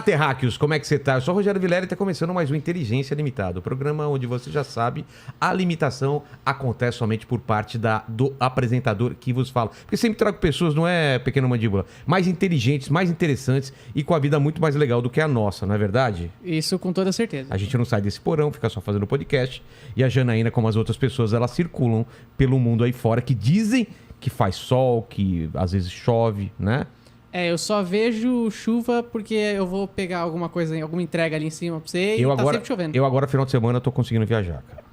terráqueos, como é que você tá? Eu sou o Rogério Vilela e tá começando mais um Inteligência Limitada, o programa onde você já sabe, a limitação acontece somente por parte do apresentador que vos fala. Porque sempre trago pessoas, não é, pequena mandíbula, mais inteligentes, mais interessantes e com a vida muito mais legal do que a nossa, não é verdade? Isso com toda certeza. A gente não sai desse porão, fica só fazendo podcast. E a Janaína, como as outras pessoas, elas circulam pelo mundo aí fora, que dizem que faz sol, que às vezes chove, né? Eu só vejo chuva porque eu vou pegar alguma coisa, alguma entrega ali em cima pra você e tá sempre chovendo. Eu agora, final de semana, tô conseguindo viajar, cara.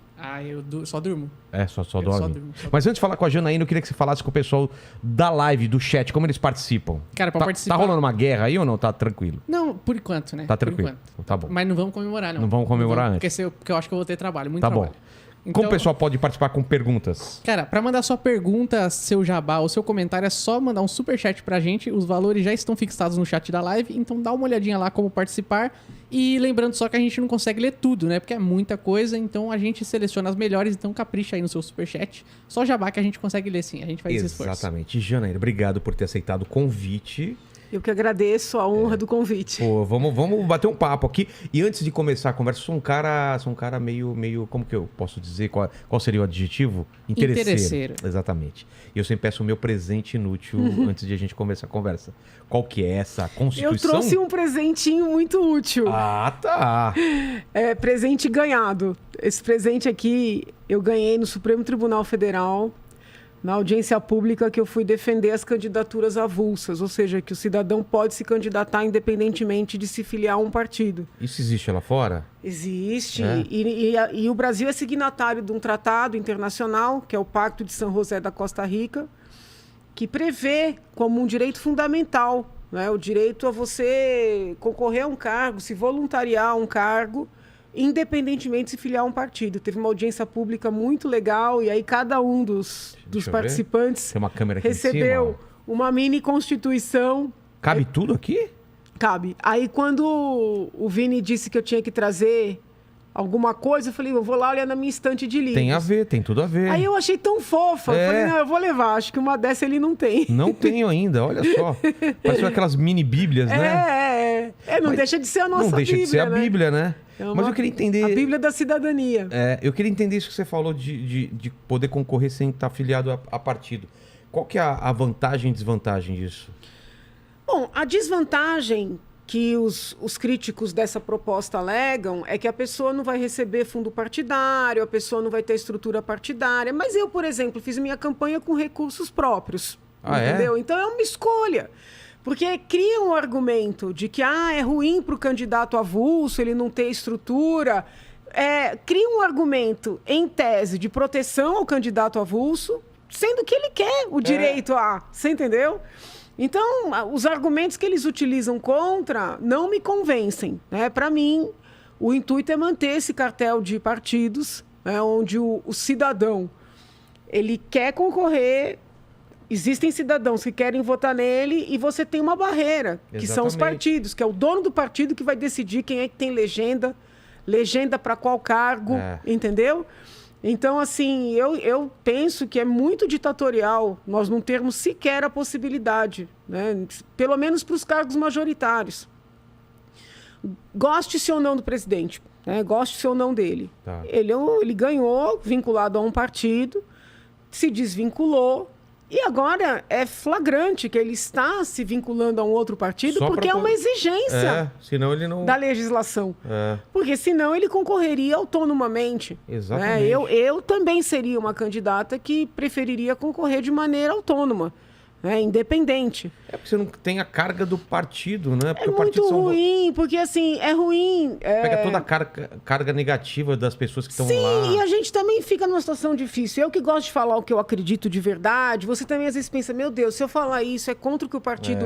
Eu só durmo. Só dorme. Mas antes de falar com a Janaína, eu queria que você falasse com o pessoal da live, do chat, como eles participam. Cara, pra participar... Tá rolando uma guerra aí ou não? Tá tranquilo? Não, por enquanto, né? Tá tranquilo. Tá bom. Mas não vamos comemorar, não. Não vamos comemorar antes. Porque eu acho que eu vou ter trabalho, muito trabalho. Bom. Então, como o pessoal pode participar com perguntas? Cara, pra mandar sua pergunta, seu jabá ou seu comentário, é só mandar um superchat pra gente. Os valores já estão fixados no chat da live, então dá uma olhadinha lá como participar. E lembrando só que a gente não consegue ler tudo, né? Porque é muita coisa, então a gente seleciona as melhores, então capricha aí no seu superchat. Só jabá que a gente consegue ler sim, a gente faz esse esforço. Exatamente. Janaína, obrigado por ter aceitado o convite. Eu que agradeço a honra do convite. Pô, vamos bater um papo aqui. E antes de começar a conversa, sou um cara meio como que eu posso dizer? Qual seria o adjetivo? Interesseiro. Exatamente. E eu sempre peço o meu presente inútil antes de a gente começar a conversa. Qual que é essa Constituição? Eu trouxe um presentinho muito útil. Ah, tá. Presente ganhado. Esse presente aqui eu ganhei no Supremo Tribunal Federal, na audiência pública que eu fui defender as candidaturas avulsas, ou seja, que o cidadão pode se candidatar independentemente de se filiar a um partido. Isso existe lá fora? Existe. E o Brasil é signatário de um tratado internacional, que é o Pacto de São José da Costa Rica, que prevê como um direito fundamental, né, o direito a você concorrer a um cargo, se voluntariar a um cargo, independentemente de se filiar a um partido. Teve uma audiência pública muito legal e aí cada um dos participantes tem uma câmera aqui recebeu uma mini constituição. Cabe tudo aqui? Cabe. Aí quando o Vini disse que eu tinha que trazer alguma coisa, eu falei, eu vou lá olhar na minha estante de livros. Tem a ver, tem tudo a ver. Aí eu achei tão fofa, eu falei, não, eu vou levar, acho que uma dessa ele não tem. Não tenho ainda, olha só. Parece aquelas mini bíblias, né? Não deixa de ser a nossa Bíblia, não deixa de ser a Bíblia, né? Mas eu queria entender... A Bíblia da cidadania. Eu queria entender isso que você falou de poder concorrer sem estar filiado a partido. Qual que é a vantagem e desvantagem disso? Bom, a desvantagem que os críticos dessa proposta alegam é que a pessoa não vai receber fundo partidário, a pessoa não vai ter estrutura partidária. Mas eu, por exemplo, fiz minha campanha com recursos próprios. Entendeu? Então é uma escolha. Porque cria um argumento de que é ruim para o candidato avulso, ele não ter estrutura. Cria um argumento, em tese, de proteção ao candidato avulso, sendo que ele quer o direito a... Você entendeu? Então, os argumentos que eles utilizam contra não me convencem. Né? Para mim, o intuito é manter esse cartel de partidos, né, onde o cidadão ele quer concorrer... Existem cidadãos que querem votar nele e você tem uma barreira, que são os partidos, que é o dono do partido que vai decidir quem é que tem legenda para qual cargo, entendeu? Então, assim, eu penso que é muito ditatorial nós não termos sequer a possibilidade, né? Pelo menos para os cargos majoritários. Goste-se ou não do presidente, né? Goste-se ou não dele. Tá. Ele ganhou vinculado a um partido, se desvinculou, e agora é flagrante que ele está se vinculando a um outro partido porque é uma exigência senão ele não... da legislação. Porque senão ele concorreria autonomamente. Exatamente. Eu também seria uma candidata que preferiria concorrer de maneira autônoma. Independente. Porque você não tem a carga do partido, né? Porque é muito ruim, porque assim, é ruim... Pega toda a carga negativa das pessoas que estão lá. Sim, e a gente também fica numa situação difícil. Eu que gosto de falar o que eu acredito de verdade, você também às vezes pensa, meu Deus, se eu falar isso é contra o que o partido...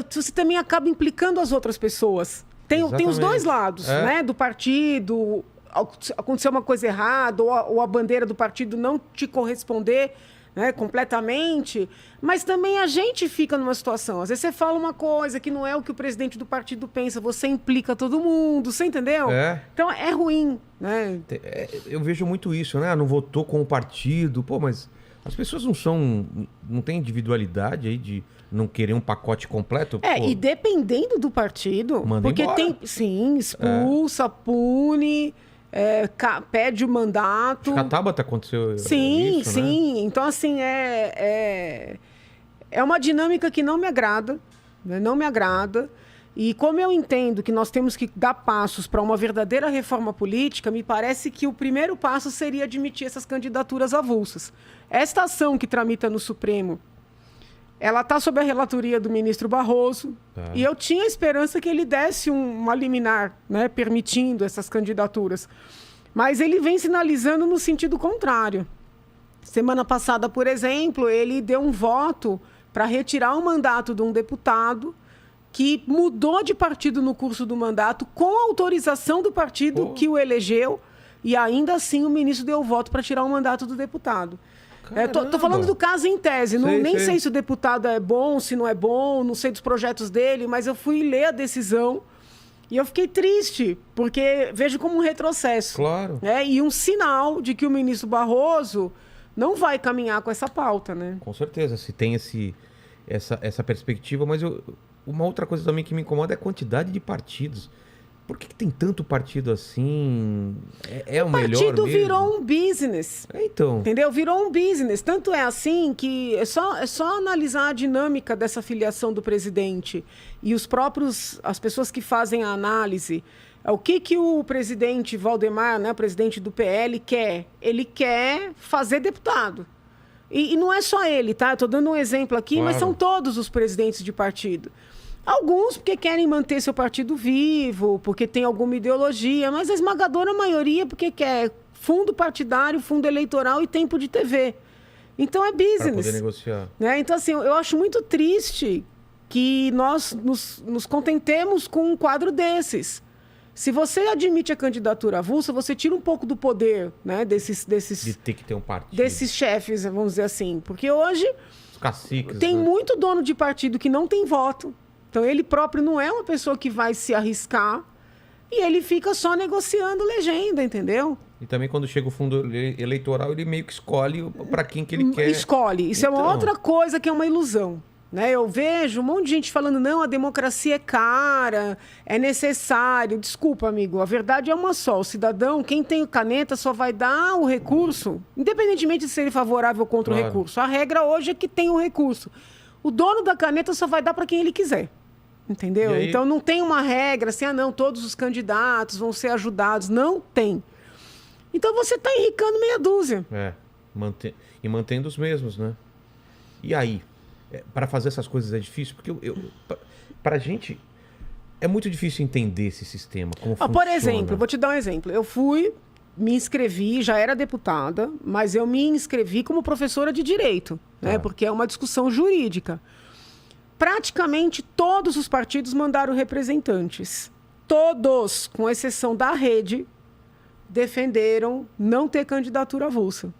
Você também acaba implicando as outras pessoas. Tem os dois lados, né? Do partido, acontecer uma coisa errada, ou a bandeira do partido não te corresponder... Né, completamente, mas também a gente fica numa situação. Às vezes você fala uma coisa que não é o que o presidente do partido pensa, você implica todo mundo, você entendeu? Então é ruim, né? Eu vejo muito isso, né? Não votou com o partido, mas As pessoas não têm individualidade aí de não querer um pacote completo? Pô, E dependendo do partido, manda porque embora. tem, sim, expulsa, pune, pede o mandato. Acho que a Tabata aconteceu Sim, isso, né? sim. Então, assim, é uma dinâmica que não me agrada, né? Não me agrada. E como eu entendo que nós temos que dar passos para uma verdadeira reforma política, me parece que o primeiro passo seria admitir essas candidaturas avulsas. Esta ação que tramita no Supremo, ela está sob a relatoria do ministro Barroso, Tá. e eu tinha esperança que ele desse uma liminar, né, permitindo essas candidaturas. Mas ele vem sinalizando no sentido contrário. Semana passada, por exemplo, ele deu um voto para retirar o mandato de um deputado que mudou de partido no curso do mandato com autorização do partido que o elegeu, e ainda assim o ministro deu o voto para tirar o mandato do deputado. Tô falando do caso em tese, nem sei se o deputado é bom, se não é bom, não sei dos projetos dele, mas eu fui ler a decisão e eu fiquei triste, porque vejo como um retrocesso. Claro. E um sinal de que o ministro Barroso não vai caminhar com essa pauta, né? Com certeza, se tem essa perspectiva, mas uma outra coisa também que me incomoda é a quantidade de partidos. Por que tem tanto partido assim? É o melhor mesmo? O partido virou um business. Então. Entendeu? Virou um business. Tanto é assim que é só analisar a dinâmica dessa filiação do presidente e as pessoas que fazem a análise. O que o presidente Valdemar, né, presidente do PL, quer? Ele quer fazer deputado. E não é só ele, tá? Eu tô dando um exemplo aqui, Claro. mas são todos os presidentes de partido. Alguns porque querem manter seu partido vivo, porque tem alguma ideologia, mas a esmagadora maioria porque quer fundo partidário, fundo eleitoral e tempo de TV. Então é Para business. poder negociar. Né? Então, assim, eu acho muito triste que nós nos contentemos com um quadro desses. Se você admite a candidatura avulsa, você tira um pouco do poder, né, De ter que ter um partido. desses chefes, vamos dizer assim. Porque hoje Os caciques. tem né? muito dono de partido que não tem voto. Então, ele próprio não é uma pessoa que vai se arriscar e ele fica só negociando legenda, entendeu? E também quando chega o fundo eleitoral, ele meio que escolhe para quem que ele quer. Escolhe. Isso é Então. uma outra coisa que é uma ilusão. Né? Eu vejo um monte de gente falando, não, a democracia é cara, é necessário. Desculpa, amigo, a verdade é uma só. O cidadão, quem tem caneta, só vai dar o recurso, independentemente de ser ele favorável ou contra o Claro. recurso. A regra hoje é que tem o recurso. O dono da caneta só vai dar para quem ele quiser. Entendeu? E aí? Então não tem uma regra assim, não, todos os candidatos vão ser ajudados. Não tem. Então você está enricando meia dúzia. E mantendo os mesmos, né? E aí? Para fazer essas coisas é difícil? Porque pra gente é muito difícil entender esse sistema, como funciona. Por exemplo, vou te dar um exemplo. Eu me inscrevi, já era deputada, mas eu me inscrevi como professora de direito, né? Porque é uma discussão jurídica. Praticamente todos os partidos mandaram representantes. Todos, com exceção da Rede, defenderam não ter candidatura avulsa.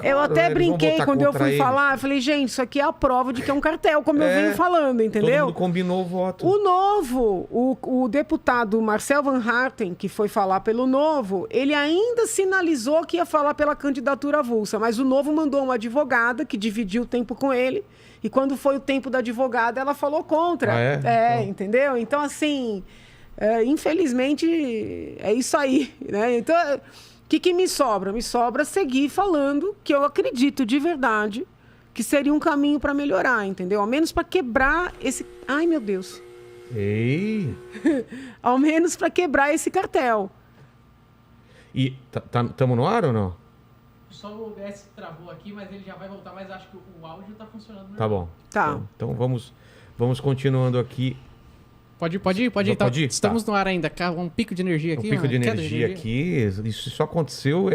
Eu até brinquei quando eu fui falar, eu falei, gente, isso aqui é a prova de que é um cartel, como eu venho falando, entendeu? Todo mundo combinou o voto. O Novo, o deputado Marcel Van Harten, que foi falar pelo Novo, ele ainda sinalizou que ia falar pela candidatura avulsa, mas o Novo mandou uma advogada que dividiu o tempo com ele, e quando foi o tempo da advogada, ela falou contra. Então. Entendeu? Então, assim, infelizmente, é isso aí, né? Então, o que me sobra? Me sobra seguir falando que eu acredito de verdade que seria um caminho para melhorar, entendeu? Ao menos para quebrar esse... Ai, meu Deus. Ei! Ao menos para quebrar esse cartel. E estamos no ar ou não? Só o OBS travou aqui, mas ele já vai voltar, mas acho que o áudio tá funcionando. Tá bom. Tá. Então vamos continuando aqui. Pode ir. Pode ir? Estamos Tá. no ar ainda. Um pico de energia aqui. Um pico de energia aqui. Isso só aconteceu,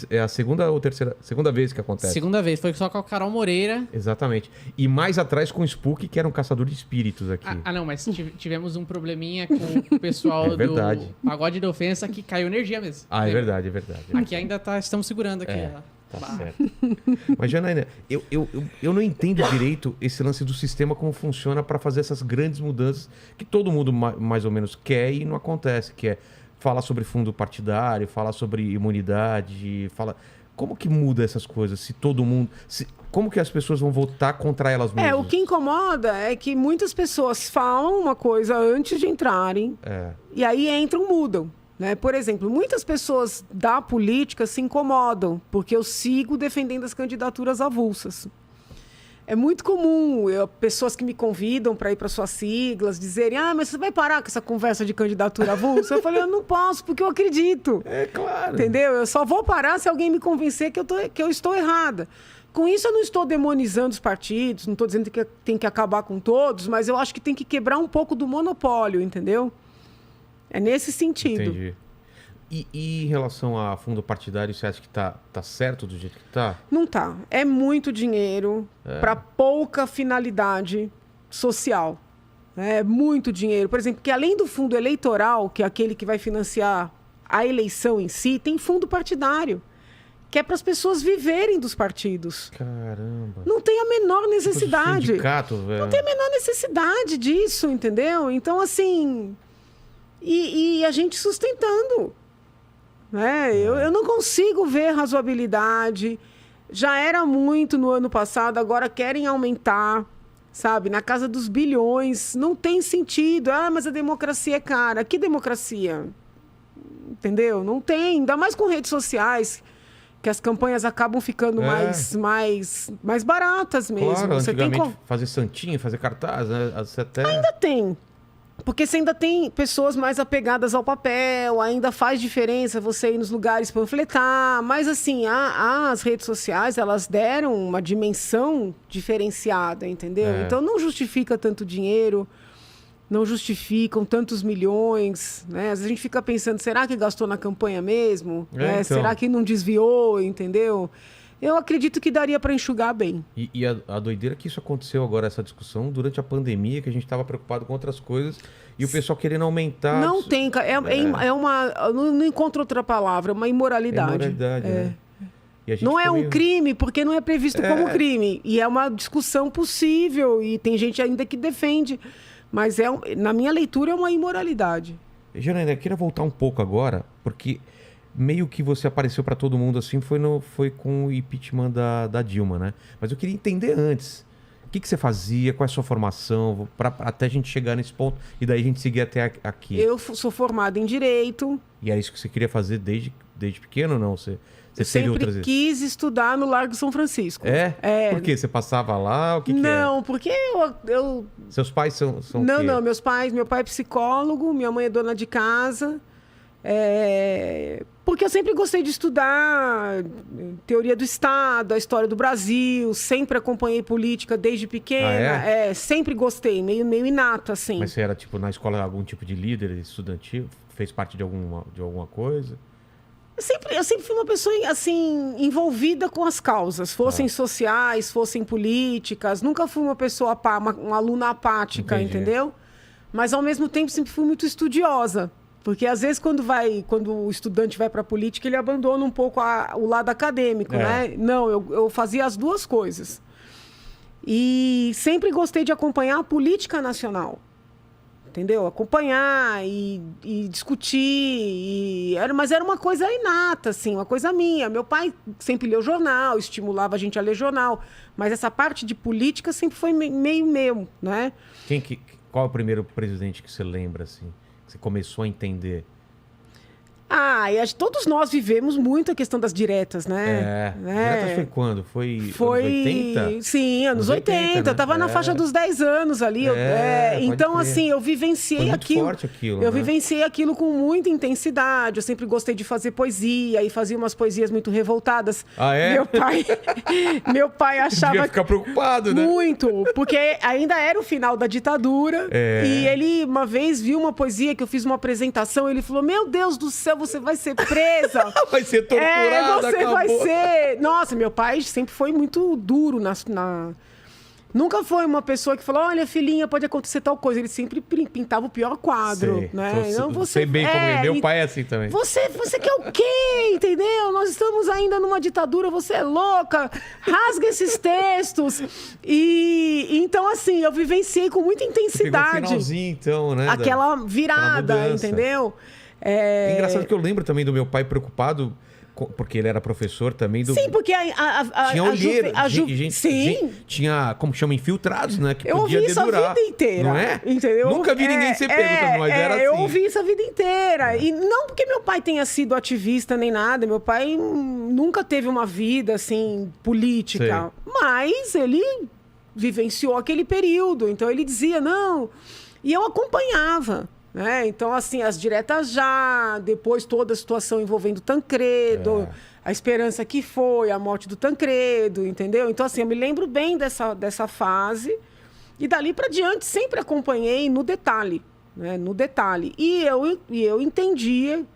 é a segunda ou terceira... Segunda vez que acontece. Segunda vez. Foi só com a Carol Moreira. Exatamente. E mais atrás com o Spook, que era um caçador de espíritos aqui. Não, mas tivemos um probleminha com o pessoal verdade. do Pagode da Ofensa que caiu energia mesmo. É verdade. Aqui ainda estamos segurando aqui. Tá certo. Mas, Janaína, eu não entendo direito esse lance do sistema, como funciona para fazer essas grandes mudanças que todo mundo mais ou menos quer e não acontece, que é falar sobre fundo partidário, falar sobre imunidade, Como que muda essas coisas? Se todo mundo... Como que as pessoas vão votar contra elas mesmas? O que incomoda é que muitas pessoas falam uma coisa antes de entrarem e aí entram, mudam. Né? Por exemplo, muitas pessoas da política se incomodam porque eu sigo defendendo as candidaturas avulsas. É muito comum pessoas que me convidam para ir para suas siglas dizerem: mas você vai parar com essa conversa de candidatura avulsa? Eu falei: eu não posso, porque eu acredito. É claro. Entendeu? Eu só vou parar se alguém me convencer que eu estou errada. Com isso, eu não estou demonizando os partidos, não estou dizendo que tem que acabar com todos, mas eu acho que tem que quebrar um pouco do monopólio, entendeu? É nesse sentido. Entendi. E em relação a fundo partidário, você acha que tá certo do jeito que tá? Não tá. É muito dinheiro para pouca finalidade social. É muito dinheiro. Por exemplo, que além do fundo eleitoral, que é aquele que vai financiar a eleição em si, tem fundo partidário, que é para as pessoas viverem dos partidos. Caramba. Não tem a menor necessidade. Tipo sindicato, velho. Não tem a menor necessidade disso, entendeu? Então, assim... E a gente sustentando. Né? Eu não consigo ver razoabilidade. Já era muito no ano passado, agora querem aumentar, sabe? Na casa dos bilhões. Não tem sentido. Mas a democracia é cara. Que democracia? Entendeu? Não tem. Ainda mais com redes sociais, que as campanhas acabam ficando mais baratas mesmo. Claro, você antigamente fazer santinho, fazer cartaz, né? Você até... Ainda tem. Porque você ainda tem pessoas mais apegadas ao papel, ainda faz diferença você ir nos lugares panfletar. Mas, assim, as redes sociais, elas deram uma dimensão diferenciada, entendeu? Então, não justifica tanto dinheiro, não justificam tantos milhões, né? Às vezes a gente fica pensando, será que gastou na campanha mesmo? Então. Será que não desviou, entendeu? Eu acredito que daria para enxugar bem. E a doideira é que isso aconteceu agora, essa discussão, durante a pandemia, que a gente estava preocupado com outras coisas, e o pessoal querendo aumentar... Não tem, não encontro outra palavra, é uma imoralidade. Né? E a gente não é meio... um crime, porque não é previsto como crime. E é uma discussão possível, e tem gente ainda que defende. Mas, na minha leitura, é uma imoralidade. Janaína, eu queria voltar um pouco agora, porque... meio que você apareceu para todo mundo assim foi com o impeachment da Dilma, né? Mas eu queria entender antes. O que você fazia? Qual é a sua formação? Até a gente chegar nesse ponto e daí a gente seguir até aqui. Eu sou formada em Direito. E é isso que você queria fazer desde pequeno ou não? Você sempre quis estudar no Largo São Francisco. Por quê? Você passava lá? O que não, porque eu... Seus pais são Não, meus pais... Meu pai é psicólogo, minha mãe é dona de casa... Porque eu sempre gostei de estudar teoria do Estado, a história do Brasil, sempre acompanhei política desde pequena, sempre gostei, meio inato, assim. Mas você era, tipo, na escola algum tipo de líder estudantil? Fez parte de alguma coisa? Eu sempre fui uma pessoa, assim, envolvida com as causas, fossem sociais, fossem políticas, nunca fui uma pessoa, uma aluna apática, entendeu? Mas, ao mesmo tempo, sempre fui muito estudiosa. Porque, às vezes, quando o estudante vai para a política, ele abandona um pouco o lado acadêmico, né? Não, eu fazia as duas coisas. E sempre gostei de acompanhar a política nacional. Entendeu? Acompanhar e discutir. Mas era uma coisa inata, assim, uma coisa minha. Meu pai sempre leu jornal, estimulava a gente a ler jornal. Mas essa parte de política sempre foi meio meu, né? Qual é o primeiro presidente que você lembra, assim? Você começou a entender? Todos nós vivemos muito a questão das diretas, né? Diretas foi quando? Foi anos 80? Sim, anos 80. Né? Eu tava na faixa dos 10 anos ali. Então, assim, eu vivenciei aquilo. Forte aquilo. Eu vivenciei aquilo com muita intensidade. Eu sempre gostei de fazer poesia e fazia umas poesias muito revoltadas. Meu pai achava... Devia ficar preocupado, né? Muito, porque ainda era o final da ditadura. E ele, uma vez, viu uma poesia que eu fiz uma apresentação. Ele falou, meu Deus do céu, você vai ser presa. Vai ser torturada, você vai ser... Nossa, meu pai sempre foi muito duro Nunca foi uma pessoa que falou, olha, filhinha, pode acontecer tal coisa. Ele sempre pintava o pior quadro, né? Sei bem como é. Meu pai é assim também. Você quer o quê? Entendeu? Nós estamos ainda numa ditadura, você é louca. Rasga esses textos. Então, assim, eu vivenciei com muita intensidade. Pegou o finalzinho, então, né? Aquela virada, entendeu? É engraçado que eu lembro também do meu pai preocupado Porque ele era professor também do... Sim, porque Tinha olheira, gente, sim. tinha, como chama, infiltrados, né? Que Eu ouvi podia isso a dedurar, vida inteira. não é? Entendeu? Nunca vi ninguém ser pego, mas era assim. Eu ouvi isso a vida inteira. E não porque meu pai tenha sido ativista nem nada. Meu pai nunca teve uma vida, assim, política. Sei. Mas ele vivenciou aquele período. Então ele dizia, não... E eu acompanhava, né? Então, assim, as diretas já, depois toda a situação envolvendo Tancredo, a esperança que foi, a morte do Tancredo, entendeu? Então, assim, eu me lembro bem dessa fase. E dali para diante sempre acompanhei no detalhe, né? No detalhe. E eu entendia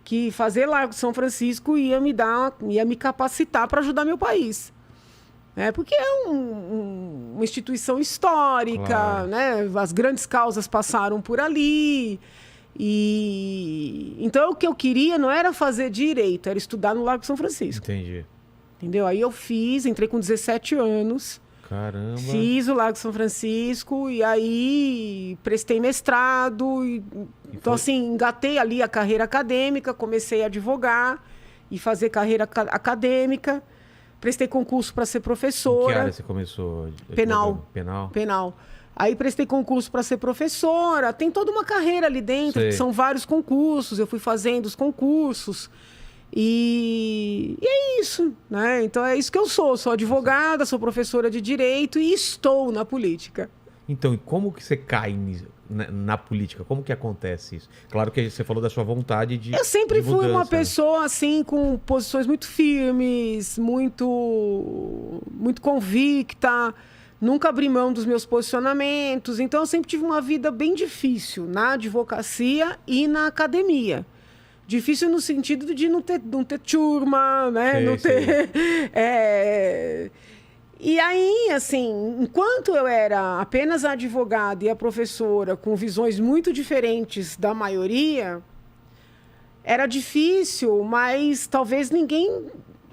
que fazer Largo de São Francisco ia me capacitar para ajudar meu país. Porque é uma instituição histórica, claro, né? As grandes causas passaram por ali. Então, o que eu queria não era fazer direito, era estudar no Largo de São Francisco. Entendi. Entendeu? Aí eu entrei com 17 anos. Caramba. Fiz o Largo de São Francisco e aí prestei mestrado. Então, assim, engatei ali a carreira acadêmica, comecei a advogar e fazer carreira acadêmica. Prestei concurso para ser professora. Em que área você começou? Penal. Aí prestei concurso para ser professora. Tem toda uma carreira ali dentro, são vários concursos. Eu fui fazendo os concursos. E é isso, né? Então é isso que eu sou. Sou advogada, sou professora de direito e estou na política. Então, e como que você cai na política? Como que acontece isso? Claro que você falou da sua vontade de... Eu sempre fui uma mudança, pessoa, assim, com posições muito firmes, muito convicta. Nunca abri mão dos meus posicionamentos. Então, eu sempre tive uma vida bem difícil na advocacia e na academia. Difícil no sentido de não ter turma, né? Não ter... E aí, assim, enquanto eu era apenas a advogada e a professora com visões muito diferentes da maioria, era difícil, mas talvez ninguém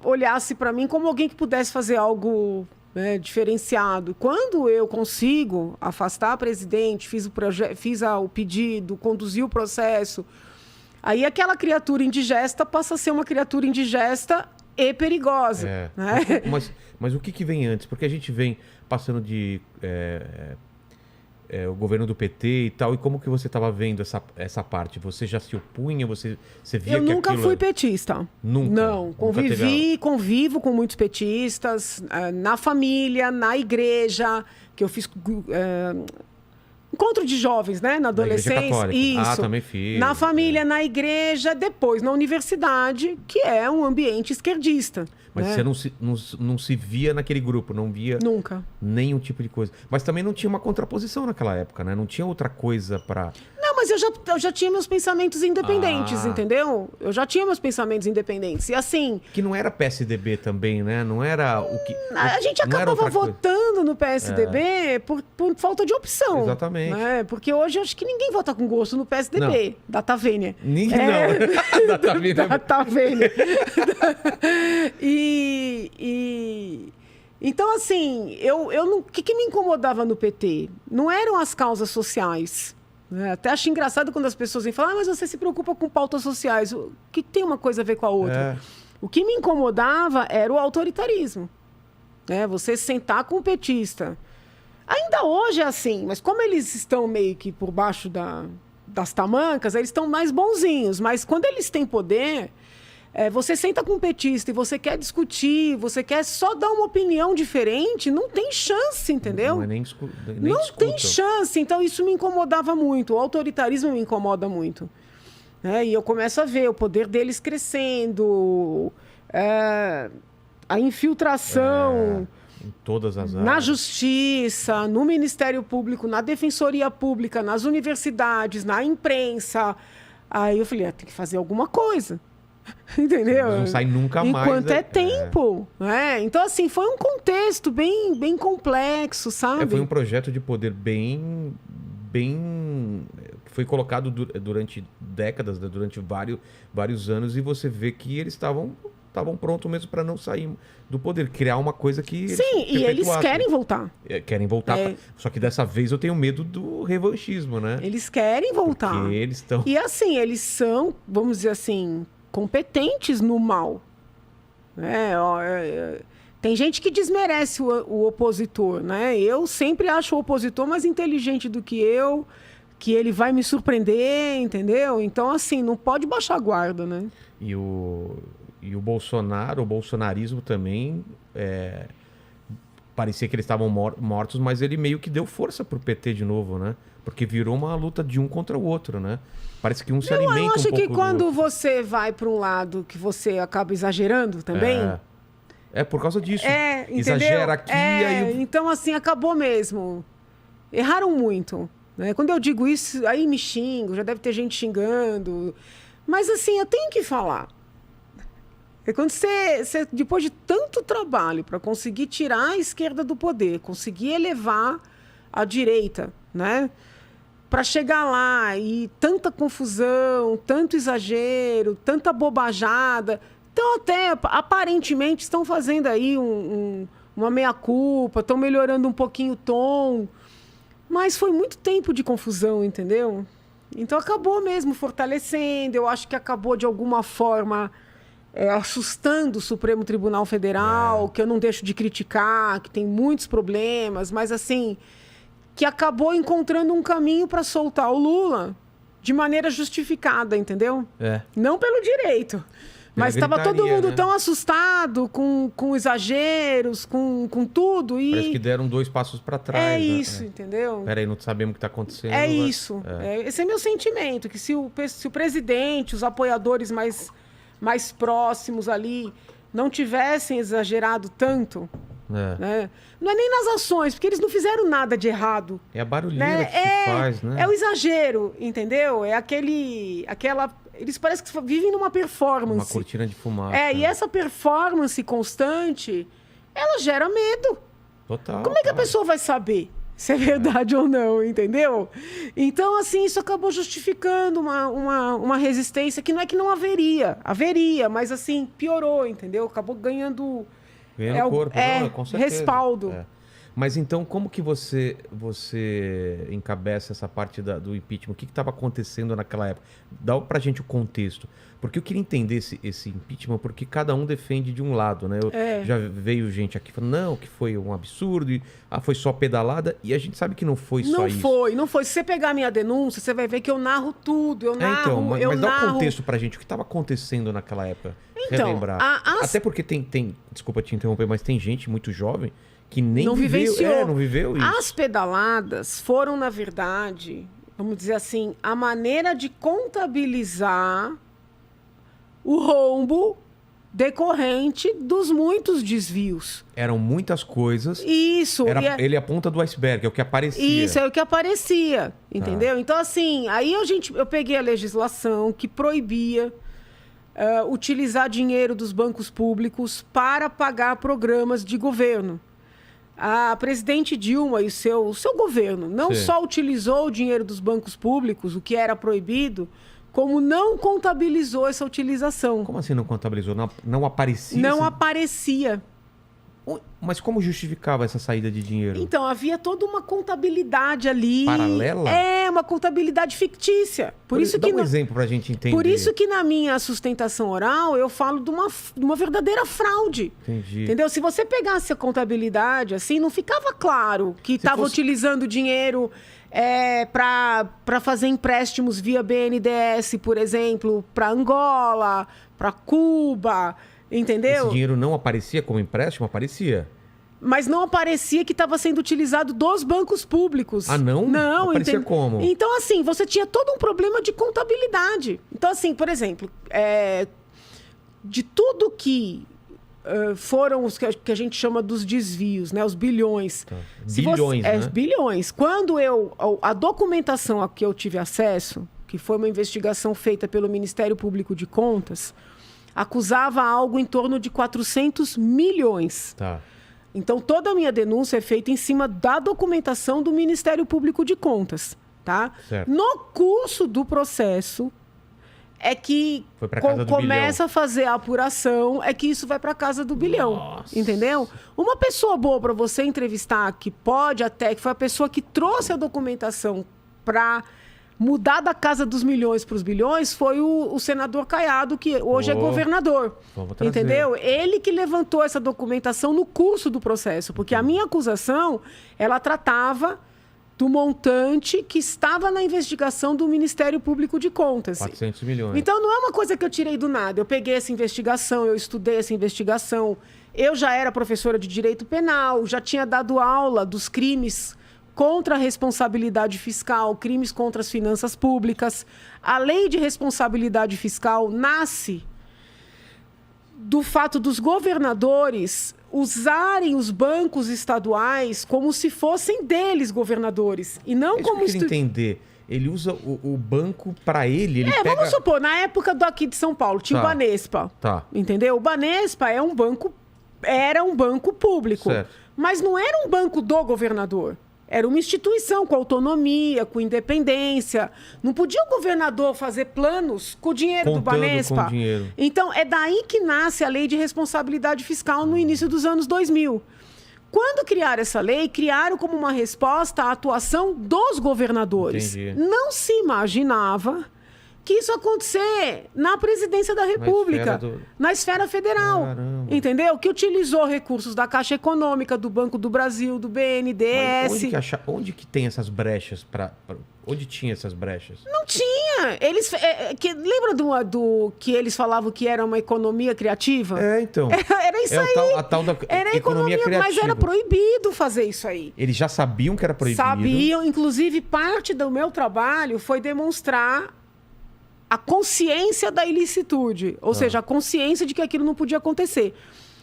olhasse para mim como alguém que pudesse fazer algo, né, diferenciado. Quando eu consigo afastar a presidente, fiz o pedido, conduzi o processo, aí aquela criatura indigesta passa a ser uma criatura indigesta e perigosa. Né? Mas o que vem antes? Porque a gente vem passando de o governo do PT e tal, e como que você estava vendo essa parte? Você já se opunha? Você via eu que nunca fui petista. Nunca? Não. Convivo com muitos petistas, na família, na igreja, que eu fiz... encontro de jovens, né? Na adolescência. Isso. Também fiz. Na família, na igreja, depois na universidade, que é um ambiente esquerdista. Mas né? você não se via naquele grupo, não via... Nunca. Nenhum tipo de coisa. Mas também não tinha uma contraposição naquela época, né? Não tinha outra coisa pra... Não, mas eu já tinha meus pensamentos independentes, entendeu? Eu já tinha meus pensamentos independentes. E assim... Que não era PSDB também, né? Não era o que... A gente acabava votando no PSDB por falta de opção. Exatamente. Né? Porque hoje eu acho que ninguém vota com gosto no PSDB. Não. Data Vênia. Ninguém não. Data Vênia. Data Vênia. Então, assim, o que me incomodava no PT? Não eram as causas sociais. Né? Até acho engraçado quando as pessoas vêm falar, mas você se preocupa com pautas sociais. O que tem uma coisa a ver com a outra? O que me incomodava era o autoritarismo. Né? Você sentar com o petista. Ainda hoje é assim, mas como eles estão meio que por baixo das tamancas, eles estão mais bonzinhos. Mas quando eles têm poder... você senta com um petista e você quer discutir, você quer só dar uma opinião diferente, não tem chance, entendeu? Não tem chance. Então, isso me incomodava muito. O autoritarismo me incomoda muito. E eu começo a ver o poder deles crescendo, a infiltração... Em todas as áreas. Na justiça, no Ministério Público, na Defensoria Pública, nas universidades, na imprensa. Aí eu falei, tem que fazer alguma coisa. Entendeu? Não sai nunca mais. Enquanto é tempo. Então, assim, foi um contexto bem complexo, sabe? Foi um projeto de poder bem... Foi colocado durante décadas, durante vários anos, e você vê que eles estavam prontos mesmo para não sair do poder, criar uma coisa que... Sim, e eles querem voltar. Querem voltar. Só que dessa vez eu tenho medo do revanchismo, né? Eles querem voltar. Porque eles estão... E assim, eles são, vamos dizer assim... competentes no mal. Tem gente que desmerece o opositor, né? Eu sempre acho o opositor mais inteligente do que eu, que ele vai me surpreender, entendeu? Então, assim, não pode baixar a guarda, né? E o Bolsonaro, o bolsonarismo também, parecia que eles estavam mortos, mas ele meio que deu força pro PT de novo, né? Porque virou uma luta de um contra o outro, né? Parece que um se alimenta um pouco do outro. Eu acho que quando você vai para um lado que você acaba exagerando também... É por causa disso. Entendeu? Exagera aqui, aí... Então, assim, acabou mesmo. Erraram muito. Né? Quando eu digo isso, aí me xingo, já deve ter gente xingando. Mas, assim, eu tenho que falar. É quando você depois de tanto trabalho para conseguir tirar a esquerda do poder, conseguir elevar a direita, né? Para chegar lá e tanta confusão, tanto exagero, tanta bobajada... Então, até, aparentemente, estão fazendo aí uma meia-culpa, estão melhorando um pouquinho o tom, mas foi muito tempo de confusão, entendeu? Então, acabou mesmo fortalecendo, eu acho que acabou, de alguma forma, assustando o Supremo Tribunal Federal, que eu não deixo de criticar, que tem muitos problemas, mas, assim, que acabou encontrando um caminho para soltar o Lula de maneira justificada, entendeu? Não pelo direito. Mas estava todo mundo, né, tão assustado com exageros, com tudo. E... Parece que deram 2 passos para trás. Isso, entendeu? Peraí, não sabemos o que está acontecendo. Isso. Esse é meu sentimento, que se o presidente, os apoiadores mais próximos ali, não tivessem exagerado tanto... Né? Não é nem nas ações, porque eles não fizeram nada de errado. É a barulheira que se faz, né? É o exagero, entendeu? É aquela... Eles parecem que vivem numa performance. Uma cortina de fumaça. E essa performance constante, ela gera medo. Total. Como é que a pessoa vai saber se é verdade ou não, entendeu? Então, assim, isso acabou justificando uma resistência que não é que não haveria. Haveria, mas, assim, piorou, entendeu? Acabou ganhando corpo, com certeza. Respaldo. Mas então, como que você encabeça essa parte do impeachment? O que estava acontecendo naquela época? Dá pra gente o contexto. Porque eu queria entender esse impeachment, porque cada um defende de um lado, né? Já veio gente aqui falando, não, que foi um absurdo, foi só pedalada, e a gente sabe que não foi só isso. Não foi. Se você pegar a minha denúncia, você vai ver que eu narro tudo, mas dá o contexto pra gente, o que estava acontecendo naquela época, relembrar. Até porque tem, desculpa te interromper, mas tem gente muito jovem que nem não vivenciou. Não viveu isso. As pedaladas foram, na verdade, vamos dizer assim, a maneira de contabilizar o rombo decorrente dos muitos desvios. Eram muitas coisas. Isso. Ele é a ponta do iceberg, é o que aparecia. Isso, é o que aparecia, entendeu? Então, assim, aí eu peguei a legislação que proibia utilizar dinheiro dos bancos públicos para pagar programas de governo. A presidente Dilma e o seu governo não só utilizou o dinheiro dos bancos públicos, o que era proibido, como não contabilizou essa utilização. Como assim não contabilizou? Não aparecia? Não aparecia. Mas como justificava essa saída de dinheiro? Então, havia toda uma contabilidade ali. Paralela? Uma contabilidade fictícia. Dá um exemplo pra gente entender. Por isso que na minha sustentação oral eu falo de uma verdadeira fraude. Entendi. Entendeu? Se você pegasse a contabilidade, assim, não ficava claro que estava utilizando dinheiro para fazer empréstimos via BNDES, por exemplo, para Angola, para Cuba... Entendeu? Esse dinheiro não aparecia como empréstimo? Aparecia. Mas não aparecia que estava sendo utilizado dos bancos públicos. Não? Não. Aparecia como? Então, assim, você tinha todo um problema de contabilidade. Então, assim, por exemplo, de tudo que foram os que a gente chama dos desvios, né? Os bilhões. Tá. Bilhões, né? Bilhões. Quando a documentação a que eu tive acesso, que foi uma investigação feita pelo Ministério Público de Contas, acusava algo em torno de 400 milhões. Tá. Então, toda a minha denúncia é feita em cima da documentação do Ministério Público de Contas. Tá? Certo. No curso do processo, é que começa a fazer a apuração, é que isso vai para a casa do bilhão. Nossa. Entendeu? Uma pessoa boa para você entrevistar, que foi a pessoa que trouxe a documentação para mudar da casa dos milhões para os bilhões foi o senador Caiado, que hoje é governador. Entendeu? Ele que levantou essa documentação no curso do processo, porque a minha acusação, ela tratava do montante que estava na investigação do Ministério Público de Contas. 400 milhões. Então, não é uma coisa que eu tirei do nada. Eu peguei essa investigação, eu estudei essa investigação. Eu já era professora de Direito Penal, já tinha dado aula dos crimes contra a responsabilidade fiscal, crimes contra as finanças públicas. A lei de responsabilidade fiscal nasce do fato dos governadores usarem os bancos estaduais como se fossem deles governadores. E não como... Eu queria entender. Ele usa o banco para ele pega... Vamos supor, na época aqui de São Paulo, tinha o Banespa. Tá. Entendeu? O Banespa era um banco público. Certo. Mas não era um banco do governador. Era uma instituição com autonomia, com independência. Não podia o governador fazer planos com o dinheiro do Banespa. Com o dinheiro. Então, é daí que nasce a lei de responsabilidade fiscal no início dos anos 2000. Quando criaram essa lei, criaram como uma resposta à atuação dos governadores. Entendi. Não se imaginava que isso ia acontecer na presidência da República, na esfera federal. Caramba. Entendeu? Que utilizou recursos da Caixa Econômica, do Banco do Brasil, do BNDES. Onde que tem essas brechas? Onde tinha essas brechas? Não tinha. Eles, lembra do que eles falavam que era uma economia criativa? Então. Era isso aí. A tal da era economia criativa. Mas era proibido fazer isso aí. Eles já sabiam que era proibido? Sabiam. Inclusive, parte do meu trabalho foi demonstrar a consciência da ilicitude, ou seja, a consciência de que aquilo não podia acontecer.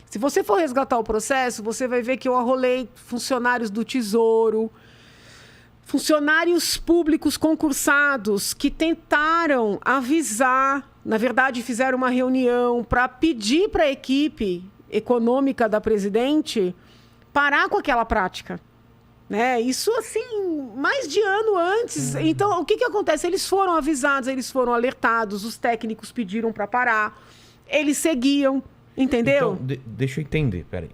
Se você for resgatar o processo, você vai ver que eu arrolei funcionários do Tesouro, funcionários públicos concursados que tentaram avisar, na verdade fizeram uma reunião para pedir para a equipe econômica da presidente parar com aquela prática. Né? Isso, assim, mais de ano antes. Então, o que acontece? Eles foram avisados, eles foram alertados, os técnicos pediram para parar, eles seguiam, entendeu? Então, deixa eu entender, peraí.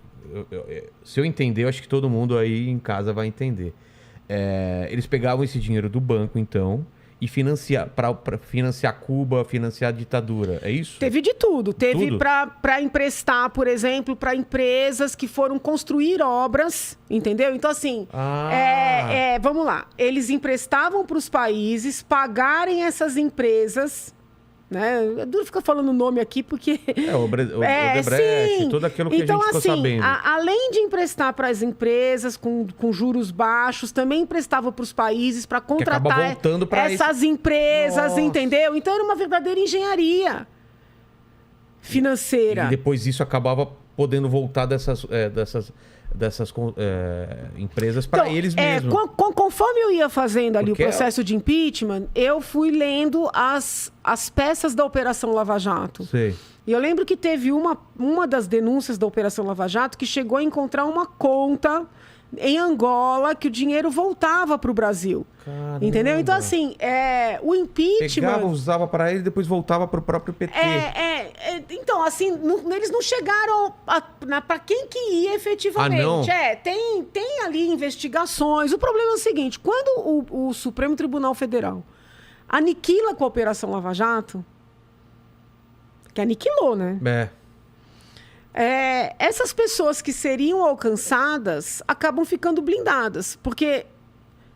Se eu entender, eu acho que todo mundo aí em casa vai entender. Eles pegavam esse dinheiro do banco, então, e para financiar Cuba, financiar a ditadura, é isso? Teve de tudo. Teve para emprestar, por exemplo, para empresas que foram construir obras, entendeu? Então, assim, vamos lá. Eles emprestavam para os países pagarem essas empresas, né? É duro ficar falando o nome aqui, porque... o Odebrecht, tudo aquilo que então, a gente ficou sabendo. Além de emprestar para as empresas com juros baixos, também emprestava para os países para contratar essas empresas, Nossa. entendeu? Então, era uma verdadeira engenharia financeira. E depois isso acabava podendo voltar dessas empresas para eles mesmos. Conforme eu ia fazendo ali o processo de impeachment, eu fui lendo as peças da Operação Lava Jato. Sei. E eu lembro que teve uma das denúncias da Operação Lava Jato que chegou a encontrar uma conta em Angola que o dinheiro voltava para o Brasil. Caramba. Entendeu? Então, assim, o impeachment... Pegava, usava para ele e depois voltava para o próprio PT. Então, assim, eles não chegaram para quem que ia efetivamente. Não? Tem ali investigações. O problema é o seguinte, quando o Supremo Tribunal Federal aniquila com a Operação Lava Jato, que aniquilou, né? Essas pessoas que seriam alcançadas acabam ficando blindadas, porque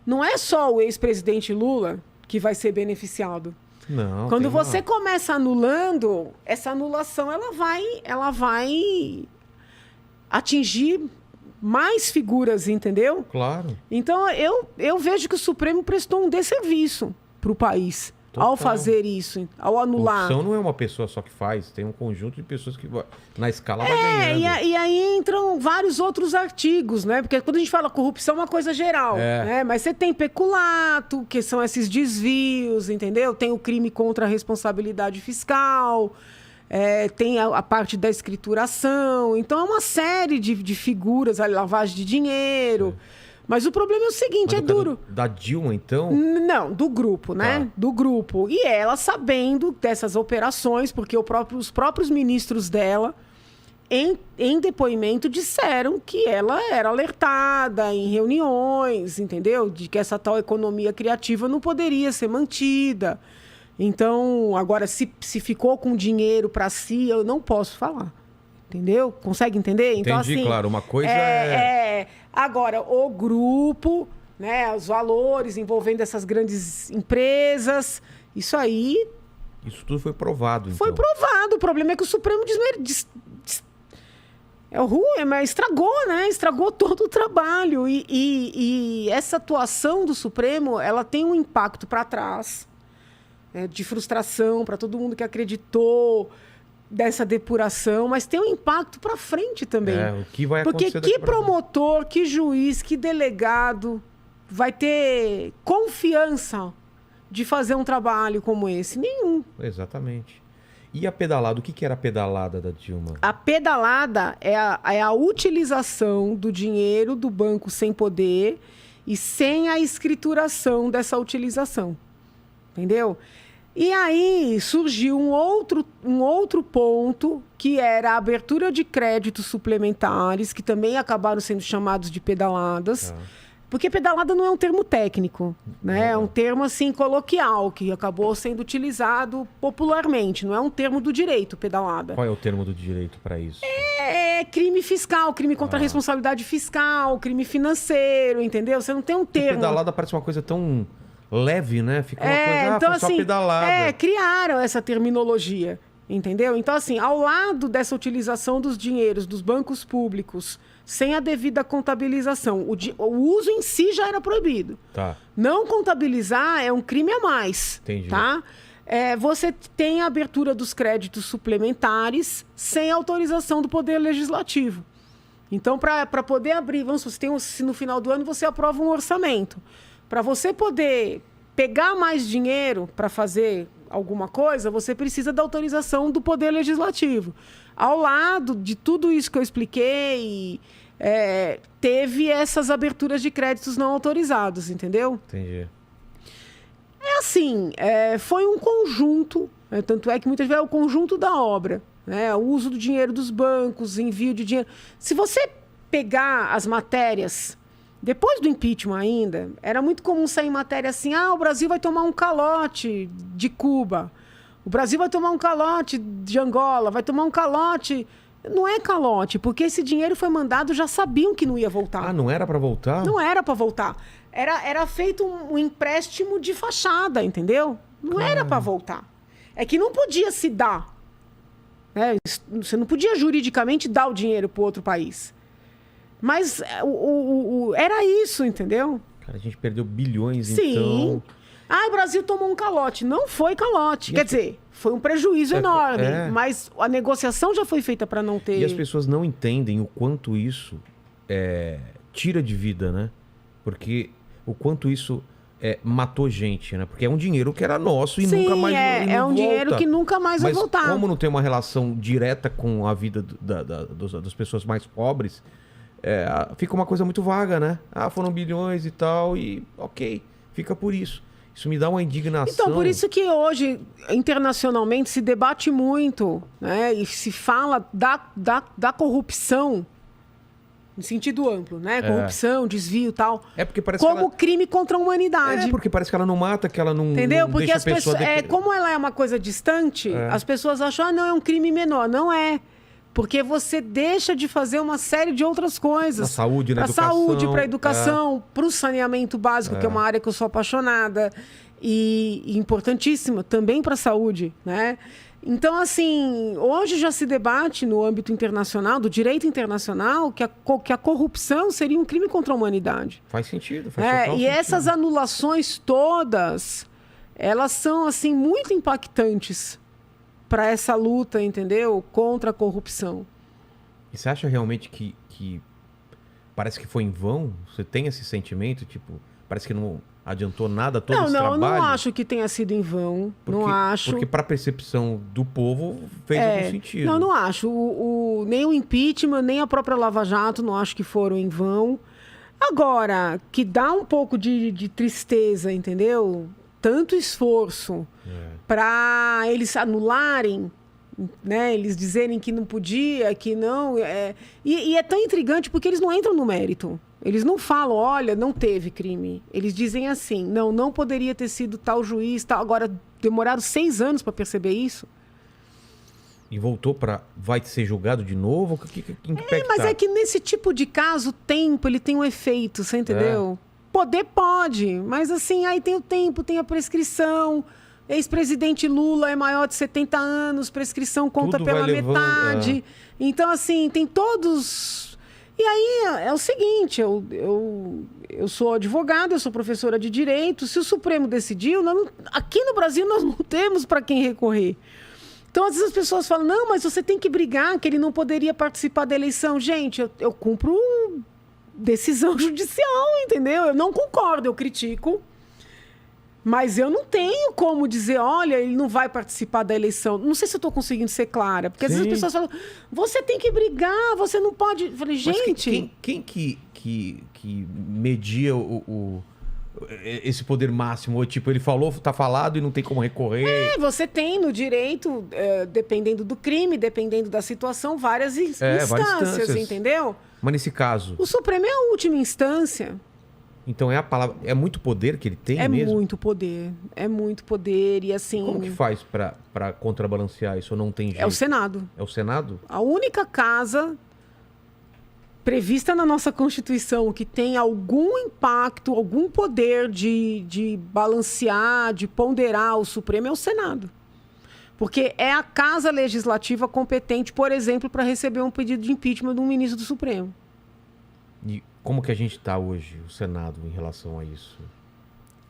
não é só o ex-presidente Lula que vai ser beneficiado. Não. Quando você começa anulando, essa anulação ela vai atingir mais figuras, entendeu? Claro. Então eu vejo que o Supremo prestou um desserviço para o país. Total. Ao fazer isso, ao anular. Corrupção não é uma pessoa só que faz, tem um conjunto de pessoas que na escala vai ganhando. E aí entram vários outros artigos, né? Porque quando a gente fala corrupção é uma coisa geral, né? Mas você tem peculato, que são esses desvios, entendeu? Tem o crime contra a responsabilidade fiscal, tem a parte da escrituração. Então é uma série de figuras, a lavagem de dinheiro... Mas o problema é o seguinte, duro. Da Dilma, então? Não, do grupo, né? Do grupo. E ela sabendo dessas operações, porque os próprios ministros dela, em depoimento, disseram que ela era alertada em reuniões, entendeu? De que essa tal economia criativa não poderia ser mantida. Então, agora, se ficou com dinheiro para si, eu não posso falar. Entendeu? Consegue entender? Então, Entendi, assim, claro. Uma coisa Agora, o grupo, né, os valores envolvendo essas grandes empresas, isso aí... Isso tudo foi provado, então. Foi provado. O problema é que o Supremo é ruim, mas estragou, né? Estragou todo o trabalho. E essa atuação do Supremo, ela tem um impacto para trás, né, de frustração para todo mundo que acreditou dessa depuração, mas tem um impacto para frente também. O que vai acontecer porque que promotor, que juiz, que delegado vai ter confiança de fazer um trabalho como esse? Nenhum. Exatamente. E a pedalada? O que era a pedalada da Dilma? A pedalada é a utilização do dinheiro do banco sem poder e sem a escrituração dessa utilização. Entendeu? E aí surgiu um outro ponto, que era a abertura de créditos suplementares, que também acabaram sendo chamados de pedaladas. Porque pedalada não é um termo técnico, né? É um termo, assim, coloquial, que acabou sendo utilizado popularmente. Não é um termo do direito, pedalada. Qual é o termo do direito para isso? É crime fiscal, crime contra a responsabilidade fiscal, crime financeiro, entendeu? Você não tem um termo... Pedalada parece uma coisa tão leve, né? Fica uma coisa, então, foi só assim, pedalada. Criaram essa terminologia, entendeu? Então, assim, ao lado dessa utilização dos dinheiros dos bancos públicos sem a devida contabilização, o uso em si já era proibido. Tá. Não contabilizar é um crime a mais. Entendi. Tá? Você tem a abertura dos créditos suplementares sem autorização do Poder Legislativo. Então, para poder abrir, vamos supor, se no final do ano você aprova um orçamento. Para você poder pegar mais dinheiro para fazer alguma coisa, você precisa da autorização do Poder Legislativo. Ao lado de tudo isso que eu expliquei, teve essas aberturas de créditos não autorizados, entendeu? Entendi. É assim, foi um conjunto, tanto é que muitas vezes é o conjunto da obra, né? O uso do dinheiro dos bancos, envio de dinheiro. Se você pegar as matérias, depois do impeachment ainda, era muito comum sair matéria assim, o Brasil vai tomar um calote de Cuba, o Brasil vai tomar um calote de Angola, vai tomar um calote... Não é calote, porque esse dinheiro foi mandado, já sabiam que não ia voltar. Não era para voltar? Não era para voltar. Era feito um empréstimo de fachada, entendeu? Não era para voltar. É que não podia se dar. Né? Você não podia juridicamente dar o dinheiro para outro país. Mas era isso, entendeu? Cara, a gente perdeu bilhões, Sim. então... O Brasil tomou um calote. Não foi calote. Quer dizer, foi um prejuízo enorme. Mas a negociação já foi feita para não ter... E as pessoas não entendem o quanto isso tira de vida, né? Porque o quanto isso matou gente, né? Porque é um dinheiro que era nosso e nunca mais é um dinheiro que nunca mais vai voltar. Mas como não tem uma relação direta com a vida das pessoas mais pobres, fica uma coisa muito vaga, né? Foram bilhões e tal, e ok, fica por isso. Isso me dá uma indignação. Então, por isso que hoje, internacionalmente, se debate muito, né? E se fala da corrupção, em sentido amplo, né? Corrupção, desvio e tal. Porque parece como crime contra a humanidade. Porque parece que ela não mata, que ela não... Entendeu? Não porque deixa as pessoas... como ela é uma coisa distante, as pessoas acham, não, é um crime menor. Não é. Porque você deixa de fazer uma série de outras coisas. Pra saúde, na educação. Pra saúde, pra educação, pro saneamento básico, que é uma área que eu sou apaixonada. E importantíssima também pra saúde, né? Então, assim, hoje já se debate no âmbito internacional, do direito internacional, que a corrupção seria um crime contra a humanidade. Faz sentido. Faz total sentido. Essas anulações todas, elas são, assim, muito impactantes para essa luta, entendeu? Contra a corrupção. E você acha realmente que parece que foi em vão? Você tem esse sentimento? Tipo, parece que não adiantou nada todo esse trabalho? Não, não acho que tenha sido em vão. Não acho. Porque para a percepção do povo fez algum sentido. Não acho. Nem o impeachment, nem a própria Lava Jato, não acho que foram em vão. Agora, que dá um pouco de tristeza, entendeu? Tanto esforço para eles anularem, né? Eles dizerem que não podia, que não... E é tão intrigante porque eles não entram no mérito. Eles não falam, olha, não teve crime. Eles dizem assim, não poderia ter sido tal juiz, tal. Agora, demoraram 6 anos para perceber isso. E voltou para... Vai ser julgado de novo? Mas é que nesse tipo de caso, o tempo, ele tem um efeito, você entendeu? Poder pode, mas assim, aí tem o tempo, tem a prescrição. Ex-presidente Lula é maior de 70 anos, prescrição conta Tudo pela vai levando, metade. Então, assim, tem todos... E aí é o seguinte, eu sou advogada, eu sou professora de direito. Se o Supremo decidiu, aqui no Brasil nós não temos para quem recorrer. Então, às vezes as pessoas falam, não, mas você tem que brigar, que ele não poderia participar da eleição. Gente, eu cumpro decisão judicial, entendeu? Eu não concordo, eu critico. Mas eu não tenho como dizer, olha, ele não vai participar da eleição. Não sei se eu estou conseguindo ser clara. Porque às vezes as pessoas falam, você tem que brigar, você não pode... Eu falei, gente... Mas quem que media esse poder máximo? Tipo, ele falou, tá falado e não tem como recorrer? Você tem no direito, dependendo do crime, dependendo da situação, várias instâncias, entendeu? Mas nesse caso... O Supremo é a última instância. Então é a palavra, é muito poder que ele tem mesmo? É muito poder e assim... Como que faz para contrabalancear isso ou não tem jeito? É o Senado. É o Senado? A única casa prevista na nossa Constituição que tem algum impacto, algum poder de balancear, de ponderar o Supremo é o Senado. Porque é a casa legislativa competente, por exemplo, para receber um pedido de impeachment de um ministro do Supremo. E como que a gente está hoje, o Senado, em relação a isso?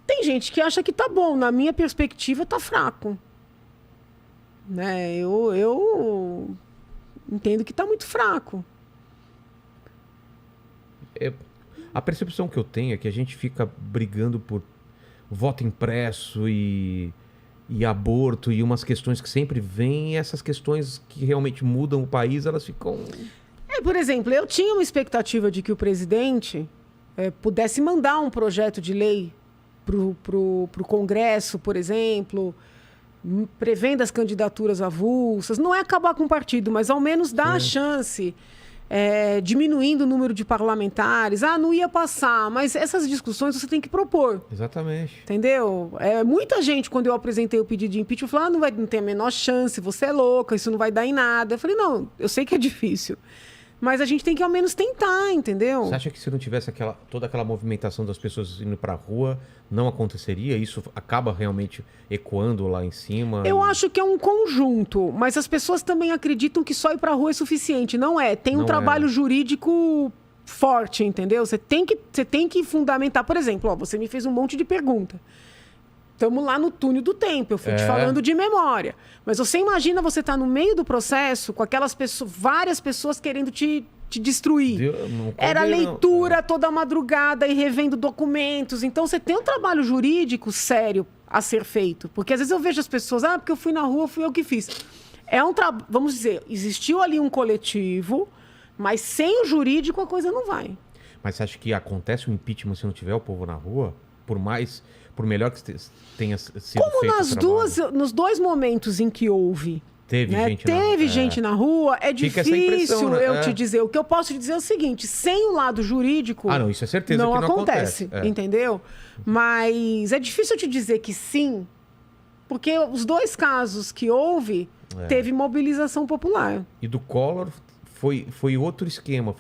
Tem gente que acha que tá bom. Na minha perspectiva, tá fraco. Né? Eu entendo que tá muito fraco. A percepção que eu tenho é que a gente fica brigando por voto impresso e aborto e umas questões que sempre vêm, e essas questões que realmente mudam o país, elas ficam... Por exemplo, eu tinha uma expectativa de que o presidente pudesse mandar um projeto de lei pro Congresso, por exemplo, prevendo as candidaturas avulsas. Não é acabar com o partido, mas ao menos dar a chance, diminuindo o número de parlamentares. Não ia passar, mas essas discussões você tem que propor. Exatamente. Entendeu? Muita gente, quando eu apresentei o pedido de impeachment, falou, não tem a menor chance, você é louca, isso não vai dar em nada. Eu falei, não, eu sei que é difícil. Mas a gente tem que ao menos tentar, entendeu? Você acha que se não tivesse toda aquela movimentação das pessoas indo pra rua, não aconteceria? Isso acaba realmente ecoando lá em cima? Eu acho que é um conjunto, mas as pessoas também acreditam que só ir pra rua é suficiente. Não é. Tem um trabalho jurídico forte, entendeu? Você tem que fundamentar. Por exemplo, você me fez um monte de pergunta. Estamos lá no túnel do tempo, eu fui te falando de memória. Mas você imagina você estar no meio do processo com aquelas pessoas, várias pessoas querendo te destruir. Era leitura toda madrugada e revendo documentos. Então você tem um trabalho jurídico sério a ser feito. Porque às vezes eu vejo as pessoas, porque eu fui na rua, fui eu que fiz. Vamos dizer, existiu ali um coletivo, mas sem o jurídico a coisa não vai. Mas você acha que acontece o impeachment se não tiver o povo na rua? Por melhor que tenha sido feito nos dois momentos em que houve, teve gente na rua, é difícil eu né? te dizer. O que eu posso te dizer é o seguinte, sem o lado jurídico, isso é certeza não que não acontece, entendeu? Mas é difícil eu te dizer que sim, porque os dois casos que houve, teve mobilização popular. E do Collor foi outro esquema,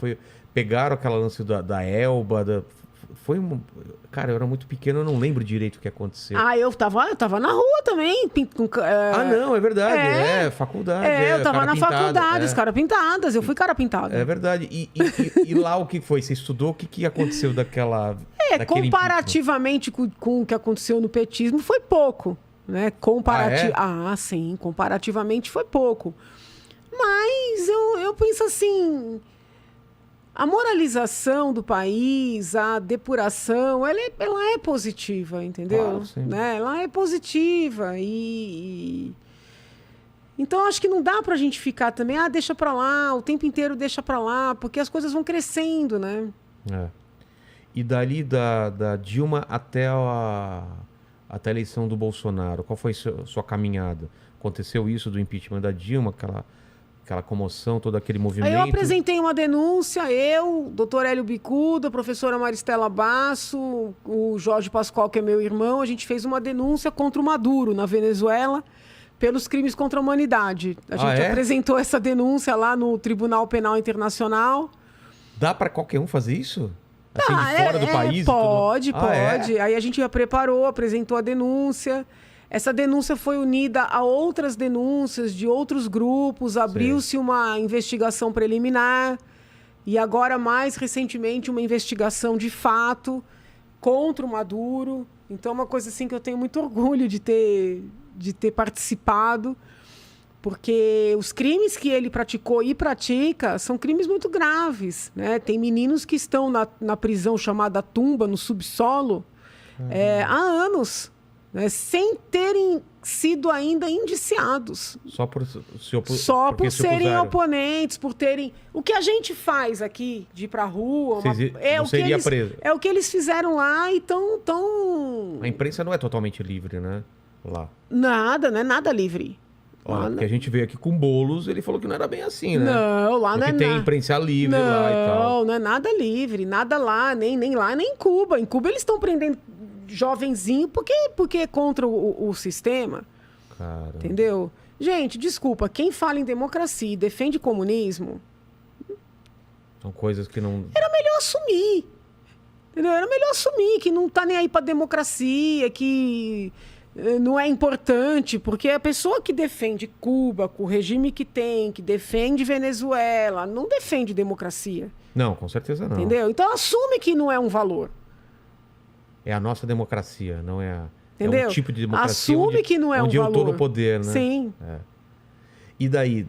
pegaram aquela lance da Elba, cara, eu era muito pequeno, eu não lembro direito o que aconteceu. Eu tava na rua também. Não, é verdade. Faculdade. Eu tava na faculdade, os caras pintadas. Eu fui cara pintada. É verdade. E lá o que foi? Você estudou? O que aconteceu daquele comparativamente com o que aconteceu no petismo, foi pouco. Né? Sim. Comparativamente foi pouco. Mas eu penso assim... A moralização do país, a depuração, ela é positiva, entendeu? Claro, sim. Né? Ela é positiva Então, acho que não dá pra gente ficar também, deixa pra lá, o tempo inteiro deixa pra lá, porque as coisas vão crescendo, né? E dali da Dilma até a eleição do Bolsonaro, qual foi a sua caminhada? aconteceu isso do impeachment da Dilma, aquela comoção, todo aquele movimento. Aí eu apresentei uma denúncia, doutor Hélio Bicuda, a professora Maristela Basso, o Jorge Pascoal, que é meu irmão, a gente fez uma denúncia contra o Maduro, na Venezuela, pelos crimes contra a humanidade. A gente apresentou essa denúncia lá no Tribunal Penal Internacional. Dá para qualquer um fazer isso? Assim, de fora do país? Pode. Aí a gente já preparou, apresentou a denúncia. Essa denúncia foi unida a outras denúncias de outros grupos, abriu-se uma investigação preliminar e agora, mais recentemente, uma investigação de fato contra o Maduro. Então, é uma coisa assim que eu tenho muito orgulho de ter participado, porque os crimes que ele praticou e pratica são crimes muito graves, né? Tem meninos que estão na prisão chamada Tumba, no subsolo, há anos, né? Sem terem sido ainda indiciados. Só por serem oponentes, por terem... O que a gente faz aqui, de ir pra rua... É o que eles fizeram lá e tão... A imprensa não é totalmente livre, né? Lá. Nada, não é nada livre. Olha, porque a gente veio aqui com Boulos, ele falou que não era bem assim, né? Não, lá não é nada. Tem imprensa livre lá e tal. Não é nada livre, nada lá, nem lá, nem em Cuba. Em Cuba eles estão prendendo jovenzinho porque é contra o sistema. Caramba. Entendeu? Gente, desculpa, quem fala em democracia e defende comunismo... São coisas que não... Era melhor assumir. Entendeu? Era melhor assumir que não tá nem aí pra democracia, que... não é importante, porque a pessoa que defende Cuba, com o regime que tem, que defende Venezuela, não defende democracia. Não, com certeza não. Entendeu? Então assume que não é um valor. É a nossa democracia, não é Entendeu? É um tipo de democracia assume que não é um valor. Onde eu tô no poder, né? Sim. E daí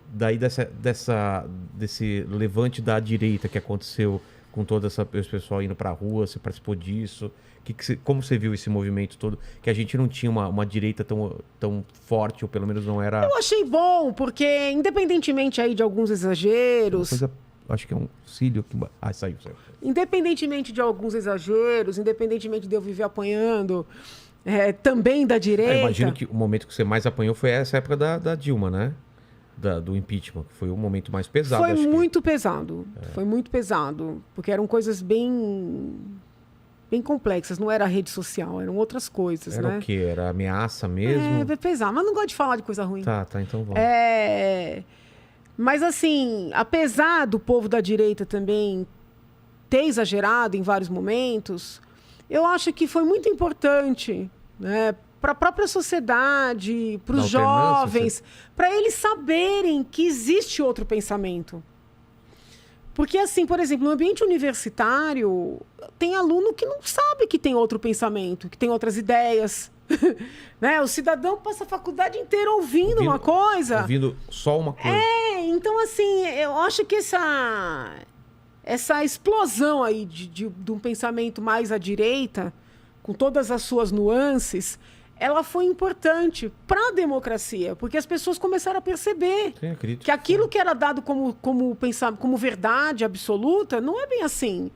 desse levante da direita que aconteceu com todo esse pessoal indo pra rua, você participou disso... Como você viu esse movimento todo? Que a gente não tinha uma direita tão forte, ou pelo menos não era... Eu achei bom, porque independentemente aí de alguns exageros... Acho que é um cílio que... saiu. Independentemente de alguns exageros, independentemente de eu viver apanhando, também da direita... Eu imagino que o momento que você mais apanhou foi essa época da Dilma, né? Do impeachment, que foi o momento mais pesado. Foi muito pesado. Foi muito pesado, porque eram coisas bem complexas, não era rede social, eram outras coisas, Era né? o quê? Era ameaça mesmo? É pesado, mas não gosto de falar de coisa ruim. Tá, então vamos. Mas assim, apesar do povo da direita também ter exagerado em vários momentos, eu acho que foi muito importante, né, para a própria sociedade, para os jovens, para eles saberem que existe outro pensamento. Porque, assim, por exemplo, no ambiente universitário, tem aluno que não sabe que tem outro pensamento, que tem outras ideias. Né? O cidadão passa a faculdade inteira ouvindo uma coisa. Ouvindo só uma coisa. Então, assim, eu acho que essa explosão aí de um pensamento mais à direita, com todas as suas nuances, ela foi importante para a democracia, porque as pessoas começaram a perceber que aquilo que era dado como verdade absoluta não é bem assim.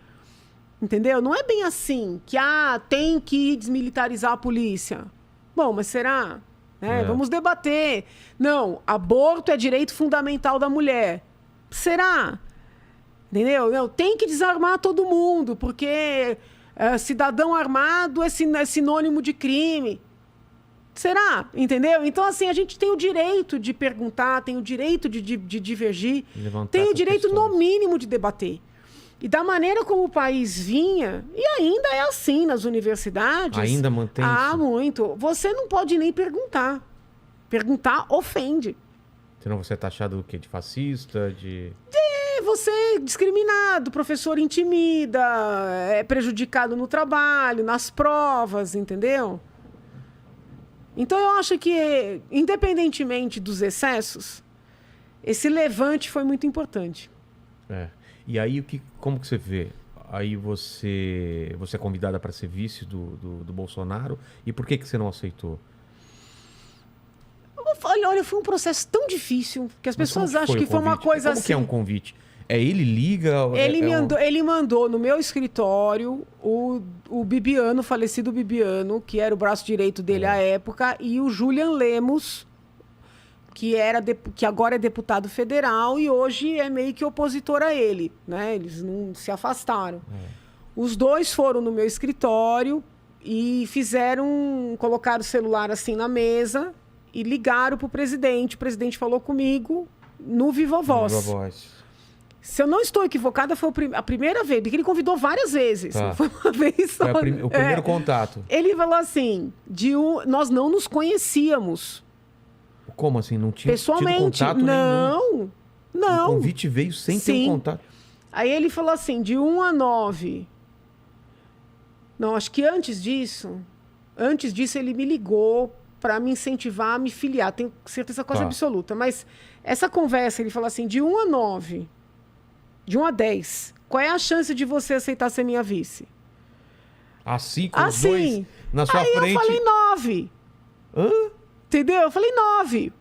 Entendeu? Não é bem assim que tem que desmilitarizar a polícia. Bom, mas será? Vamos debater. Não, aborto é direito fundamental da mulher. Será? Entendeu? Não, tem que desarmar todo mundo, porque cidadão armado é sinônimo de crime. Será? Entendeu? Então, assim, a gente tem o direito de perguntar, tem o direito de divergir, tem o direito, no mínimo, de debater. E da maneira como o país vinha, e ainda é assim nas universidades... Ainda mantém isso? Muito. Você não pode nem perguntar. Perguntar ofende. Senão você é taxado do quê? De fascista? Você é discriminado, o professor intimida, é prejudicado no trabalho, nas provas, entendeu? Então, eu acho que, independentemente dos excessos, esse levante foi muito importante. E aí, como que você vê? Aí você é convidada para ser vice do Bolsonaro. E por que você não aceitou? Olha, foi um processo tão difícil que as pessoas acham que foi uma coisa assim... Como que é um convite? Ele liga? Ele mandou no meu escritório o Bibiano, falecido Bibiano, que era o braço direito dele à época, e o Julian Lemos, que agora é deputado federal e hoje é meio que opositor a ele, né? Eles não se afastaram. Os dois foram no meu escritório e colocaram o celular assim na mesa e ligaram pro presidente. O presidente falou comigo no Viva Voz. Viva Voz. Se eu não estou equivocada, foi a primeira vez, porque ele convidou várias vezes. Tá. Não foi uma vez só. Foi o primeiro contato. Ele falou assim, nós não nos conhecíamos. Como assim? Não tinha Pessoalmente, tido contato nenhum? Não. O convite veio sem ter um contato. Aí ele falou assim, de 1 a 9. Não, acho que antes disso ele me ligou para me incentivar a me filiar. Tenho certeza quase absoluta. Mas essa conversa, ele falou assim, de 1 a 9, de 1 a 10, qual é a chance de você aceitar ser minha vice? Assim, com os dois na sua frente? Aí eu falei 9. Hã? Entendeu? Eu falei 9.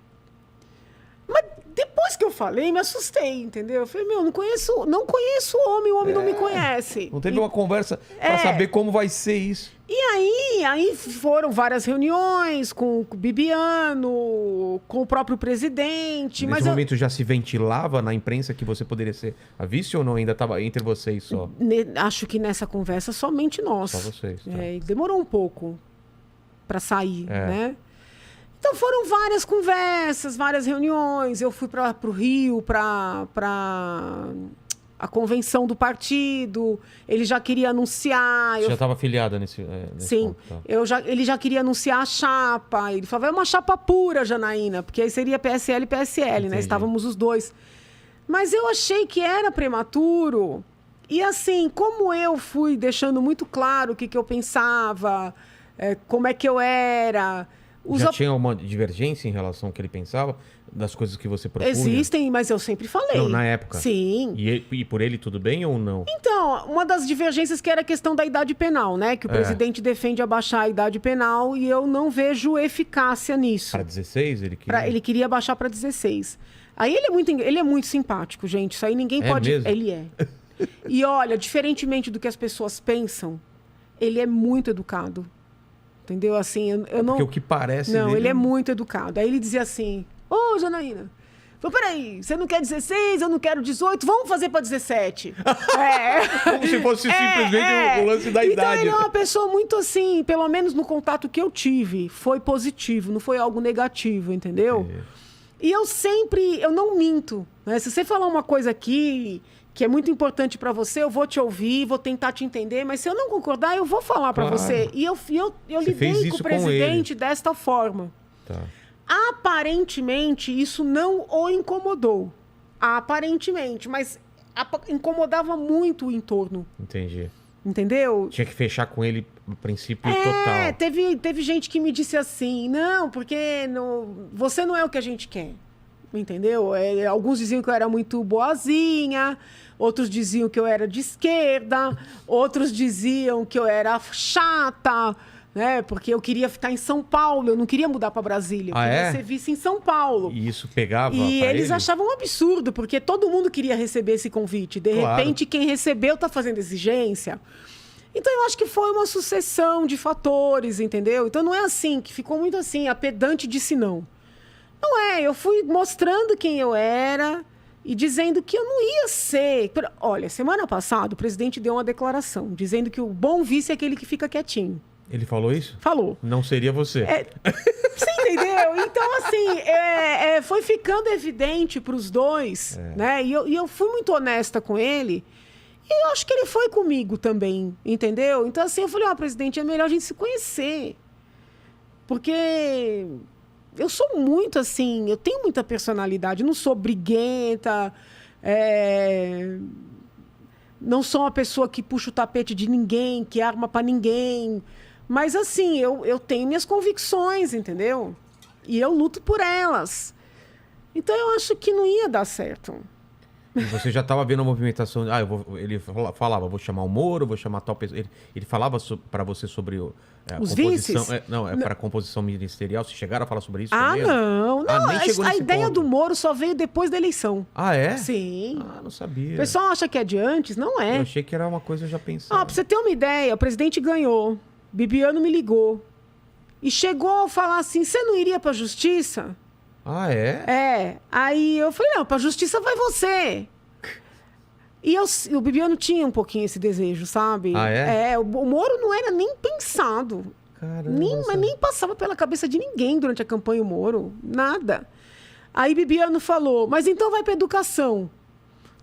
Mas depois que eu falei, me assustei, entendeu? Eu falei, não conheço o homem não me conhece. Não teve uma conversa para saber como vai ser isso. E aí foram várias reuniões com o Bibiano, com o próprio presidente. Nesse momento já se ventilava na imprensa que você poderia ser a vice ou não? Ainda estava entre vocês só? Acho que nessa conversa somente nós. Só vocês. Tá. Demorou um pouco para sair, né? Então foram várias conversas, várias reuniões. Eu fui para o Rio para a convenção do partido. Ele já queria anunciar. Você já estava afiliada nesse Sim. ponto, tá. Ele já queria anunciar a chapa. Ele falava, é uma chapa pura, Janaína, porque aí seria PSL e PSL, né? Estávamos os dois. Mas eu achei que era prematuro. E assim, como eu fui deixando muito claro o que eu pensava, como é que eu era... Já tinha uma divergência em relação ao que ele pensava, das coisas que você propunha? Existem, mas eu sempre falei. Não, na época? Sim. E por ele tudo bem ou não? Então, uma das divergências que era a questão da idade penal, né? Que o presidente defende abaixar a idade penal e eu não vejo eficácia nisso. Para 16 ele queria? Ele queria abaixar para 16. Aí ele é muito simpático, gente. Isso aí ninguém pode... Mesmo? Ele é. E olha, diferentemente do que as pessoas pensam, ele é muito educado. Entendeu? Assim, eu não... Porque o que parece... Não, ele é muito educado. Aí ele dizia assim, ô, Janaína, peraí, você não quer 16, eu não quero 18, vamos fazer para 17. Como se fosse simplesmente o lance da idade. Então ele é uma pessoa muito assim, pelo menos no contato que eu tive, foi positivo, não foi algo negativo, entendeu? E eu não minto, né? Se você falar uma coisa aqui... que é muito importante para você, eu vou te ouvir, vou tentar te entender, mas se eu não concordar, eu vou falar para você. E eu lidei com o presidente desta forma. Tá. Aparentemente, isso não o incomodou. Aparentemente, mas incomodava muito o entorno. Entendi. Entendeu? Tinha que fechar com ele no princípio total. Teve gente que me disse assim, não, porque você não é o que a gente quer. Entendeu? Alguns diziam que eu era muito boazinha, outros diziam que eu era de esquerda, outros diziam que eu era chata, né? Porque eu queria ficar em São Paulo, eu não queria mudar para Brasília, eu queria ser vice em São Paulo. E isso pegava E pra eles ele? achavam um absurdo, porque todo mundo queria receber esse convite. De repente, quem recebeu tá fazendo exigência. Então, eu acho que foi uma sucessão de fatores, entendeu? Então, não é assim, que ficou muito assim, a pedante disse não. Não é, eu fui mostrando quem eu era e dizendo que eu não ia ser... Olha, semana passada o presidente deu uma declaração dizendo que o bom vice é aquele que fica quietinho. Ele falou isso? Falou. Não seria você. Você entendeu? Então, assim, foi ficando evidente para os dois, né? E eu fui muito honesta com ele e eu acho que ele foi comigo também, entendeu? Então, assim, eu falei, presidente, é melhor a gente se conhecer. Porque... eu sou muito assim, eu tenho muita personalidade, não sou briguenta, não sou uma pessoa que puxa o tapete de ninguém, que arma para ninguém. Mas assim, eu tenho minhas convicções, entendeu? E eu luto por elas. Então eu acho que não ia dar certo. E você já estava vendo a movimentação... ele falava, vou chamar o Moro, vou chamar tal pessoa... Ele falava para você sobre... os composição, vices? Para a composição ministerial. Vocês chegaram a falar sobre isso? Não. Nem chegou a nesse ideia ponto. do Moro só veio depois da eleição. Ah, é? Sim. Não sabia. O pessoal acha que é de antes, não é. Eu achei que era uma coisa já pensada. Pra você ter uma ideia, o presidente ganhou, Bibiano me ligou e chegou a falar assim, você não iria pra justiça? Ah, é? É. Aí eu falei, não, pra justiça vai você. E o Bibiano tinha um pouquinho esse desejo, sabe? Ah, é? É, o Moro não era nem pensado. Caramba. Mas nem passava pela cabeça de ninguém durante a campanha o Moro. Nada. Aí Bibiano falou, mas então vai pra educação.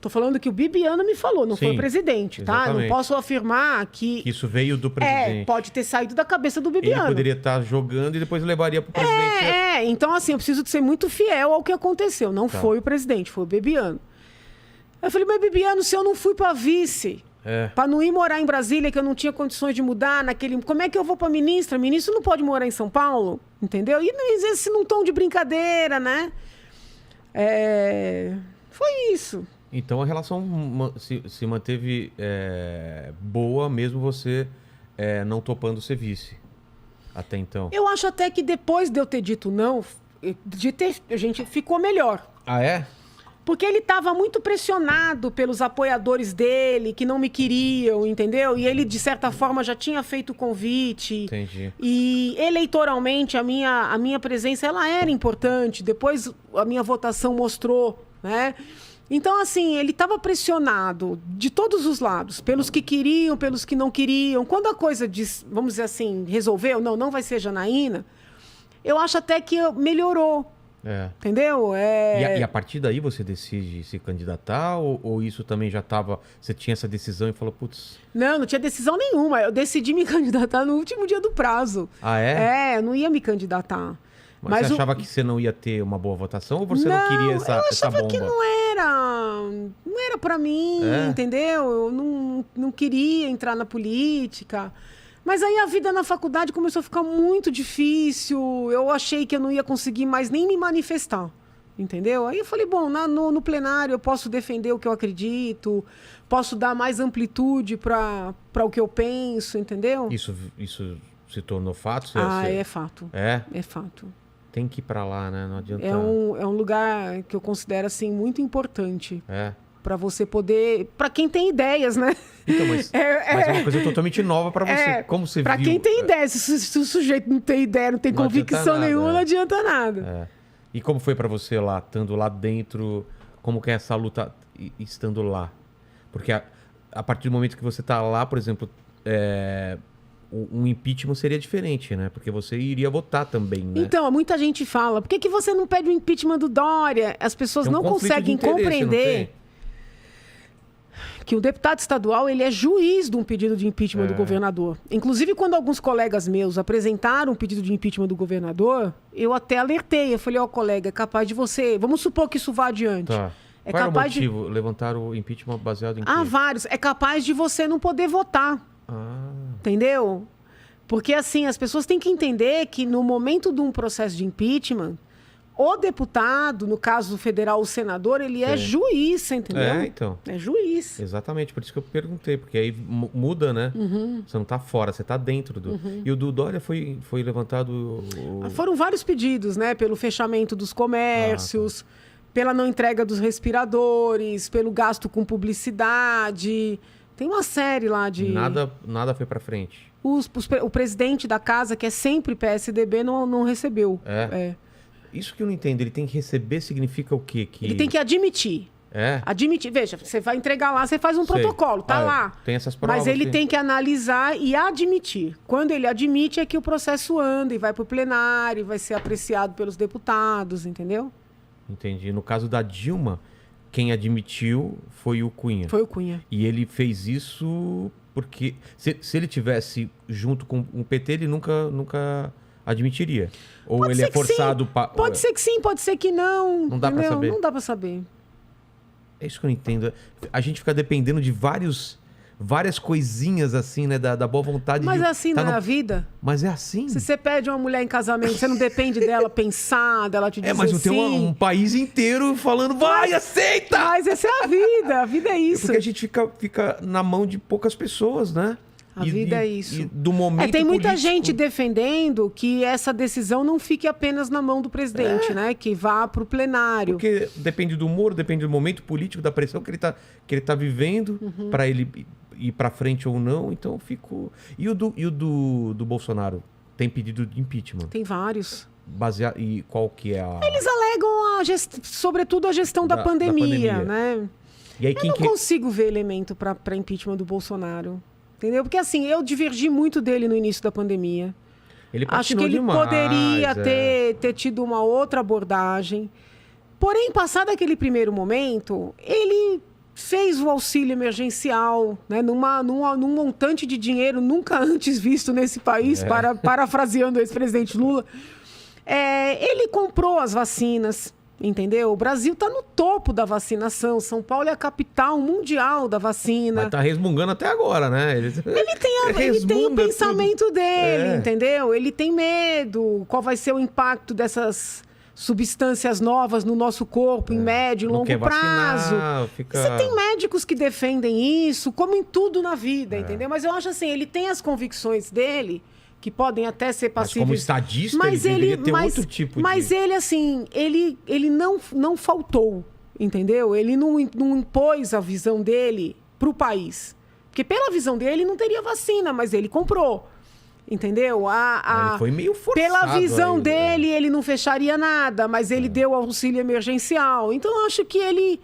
Tô falando que o Bibiano me falou, não foi Sim, o presidente, tá? exatamente. Não posso afirmar que... Que isso veio do presidente. pode ter saído da cabeça do Ele Bibiano. poderia estar jogando e depois levaria pro presidente. Então assim, eu preciso ser muito fiel ao que aconteceu. Não Tá. foi o presidente, foi o Bibiano. Eu falei, mas Bibiano, se eu não fui pra vice, pra não ir morar em Brasília, que eu não tinha condições de mudar naquele... Como é que eu vou pra ministra? Ministro não pode morar em São Paulo, entendeu? E não existe num tom de brincadeira, né? Foi isso. Então a relação se manteve boa, mesmo você não topando ser vice. Até então. Eu acho até que depois de eu ter dito não, a gente ficou melhor. Ah, é? Porque ele estava muito pressionado pelos apoiadores dele, que não me queriam, entendeu? E ele, de certa forma, já tinha feito o convite. Entendi. E eleitoralmente, a minha presença ela era importante. Depois, a minha votação mostrou, né? Então, assim, ele estava pressionado de todos os lados, pelos que queriam, pelos que não queriam. Quando a coisa, vamos dizer assim, resolveu, não vai ser Janaína, eu acho até que melhorou. Entendeu? E a partir daí você decide se candidatar ou isso também já estava... Você tinha essa decisão e falou, putz... Não tinha decisão nenhuma. Eu decidi me candidatar no último dia do prazo. Ah, é? Eu não ia me candidatar. Mas você achava que você não ia ter uma boa votação ou você não queria essa bomba? Eu achava que não era pra mim, entendeu? Eu não queria entrar na política. Mas aí a vida na faculdade começou a ficar muito difícil. Eu achei que eu não ia conseguir mais nem me manifestar, entendeu? Aí eu falei, bom, no plenário eu posso defender o que eu acredito, posso dar mais amplitude para o que eu penso, entendeu? Isso se tornou fato? É fato. É? É fato. Tem que ir pra lá, né? Não adianta... É um lugar que eu considero, assim, muito importante. Para você poder... Para quem tem ideias, né? Então, mas é uma coisa totalmente nova para você. Como você viu? Para quem tem ideia. Se o sujeito não tem ideia, não tem convicção nenhuma, não adianta nada. E como foi para você lá, estando lá dentro? Como que é essa luta estando lá? Porque a partir do momento que você tá lá, por exemplo... um impeachment seria diferente, né? Porque você iria votar também, né? Então, muita gente fala, por que você não pede o impeachment do Dória? As pessoas não conseguem compreender que o deputado estadual, ele é juiz de um pedido de impeachment do governador. Inclusive, quando alguns colegas meus apresentaram um pedido de impeachment do governador, eu até alertei. Eu falei, colega, é capaz de você... Vamos supor que isso vá adiante. Tá. Qual era o motivo? Levantar o impeachment baseado em quê? Vários. É capaz de você não poder votar. Entendeu? Porque, assim, as pessoas têm que entender que no momento de um processo de impeachment, o deputado, no caso federal, o senador, ele é juiz, entendeu? Então. É juiz. Exatamente, por isso que eu perguntei, porque aí muda, né? Você não tá fora, você tá dentro do... E o do Dória foi levantado... Foram vários pedidos, né? Pelo fechamento dos comércios, pela não entrega dos respiradores, pelo gasto com publicidade... Tem uma série lá de... Nada foi pra frente. O presidente da casa, que é sempre PSDB, não recebeu. Isso que eu não entendo. Ele tem que receber significa o quê? Ele tem que admitir. Admitir. Veja, você vai entregar lá, você faz um protocolo, tá lá. Tem essas provas. Mas ele tem que analisar e admitir. Quando ele admite é que o processo anda e vai pro plenário, e vai ser apreciado pelos deputados, entendeu? Entendi. No caso da Dilma... Quem admitiu foi o Cunha. Foi o Cunha. E ele fez isso porque... Se ele tivesse junto com o PT, ele nunca admitiria. Ou pode ele é forçado... Pode ser que sim, pode ser que não. Não dá pra saber. Não dá pra saber. É isso que eu não entendo. A gente fica dependendo de várias coisinhas assim, né? Da boa vontade. Mas assim não é a vida? Mas é assim? Se você pede uma mulher em casamento, você não depende dela pensar, dela te dizer mas não sim. tem um país inteiro falando, vai, aceita! Mas essa é a vida é isso. Porque a gente fica na mão de poucas pessoas, né? A vida é isso. E do momento tem muita político... gente defendendo que essa decisão não fique apenas na mão do presidente, né? Que vá para o plenário. Porque depende do humor, depende do momento político, da pressão que ele tá vivendo, para ele ir para frente ou não. Então eu fico... E o do Bolsonaro? Tem pedido de impeachment? Tem vários. baseado... E qual que é a... Eles alegam, sobretudo, a gestão da pandemia, né? E aí, eu não consigo ver elemento para impeachment do Bolsonaro. Entendeu? Porque, assim, eu divergi muito dele no início da pandemia. Ele Acho que ele demais, poderia ter tido uma outra abordagem. Porém, passado aquele primeiro momento, ele fez o auxílio emergencial, né, num montante de dinheiro nunca antes visto nesse país, parafraseando o ex-presidente Lula. Ele comprou as vacinas, entendeu? O Brasil está no topo da vacinação. São Paulo é a capital mundial da vacina. Mas tá resmungando até agora, né? Ele tem o pensamento dele, entendeu? Ele tem medo. Qual vai ser o impacto dessas substâncias novas no nosso corpo, em médio e longo prazo. Você tem médicos que defendem isso, como em tudo na vida, entendeu? Mas eu acho assim, ele tem as convicções dele, que podem até ser passíveis. Mas como estadista, mas ele deveria ter outro tipo de... Mas ele, assim, ele não faltou, entendeu? Ele não impôs a visão dele para o país. Porque pela visão dele, não teria vacina, mas ele comprou. Entendeu? Ele foi meio forçado. Pela visão dele, ele não fecharia nada, mas ele deu auxílio emergencial. Então, eu acho que ele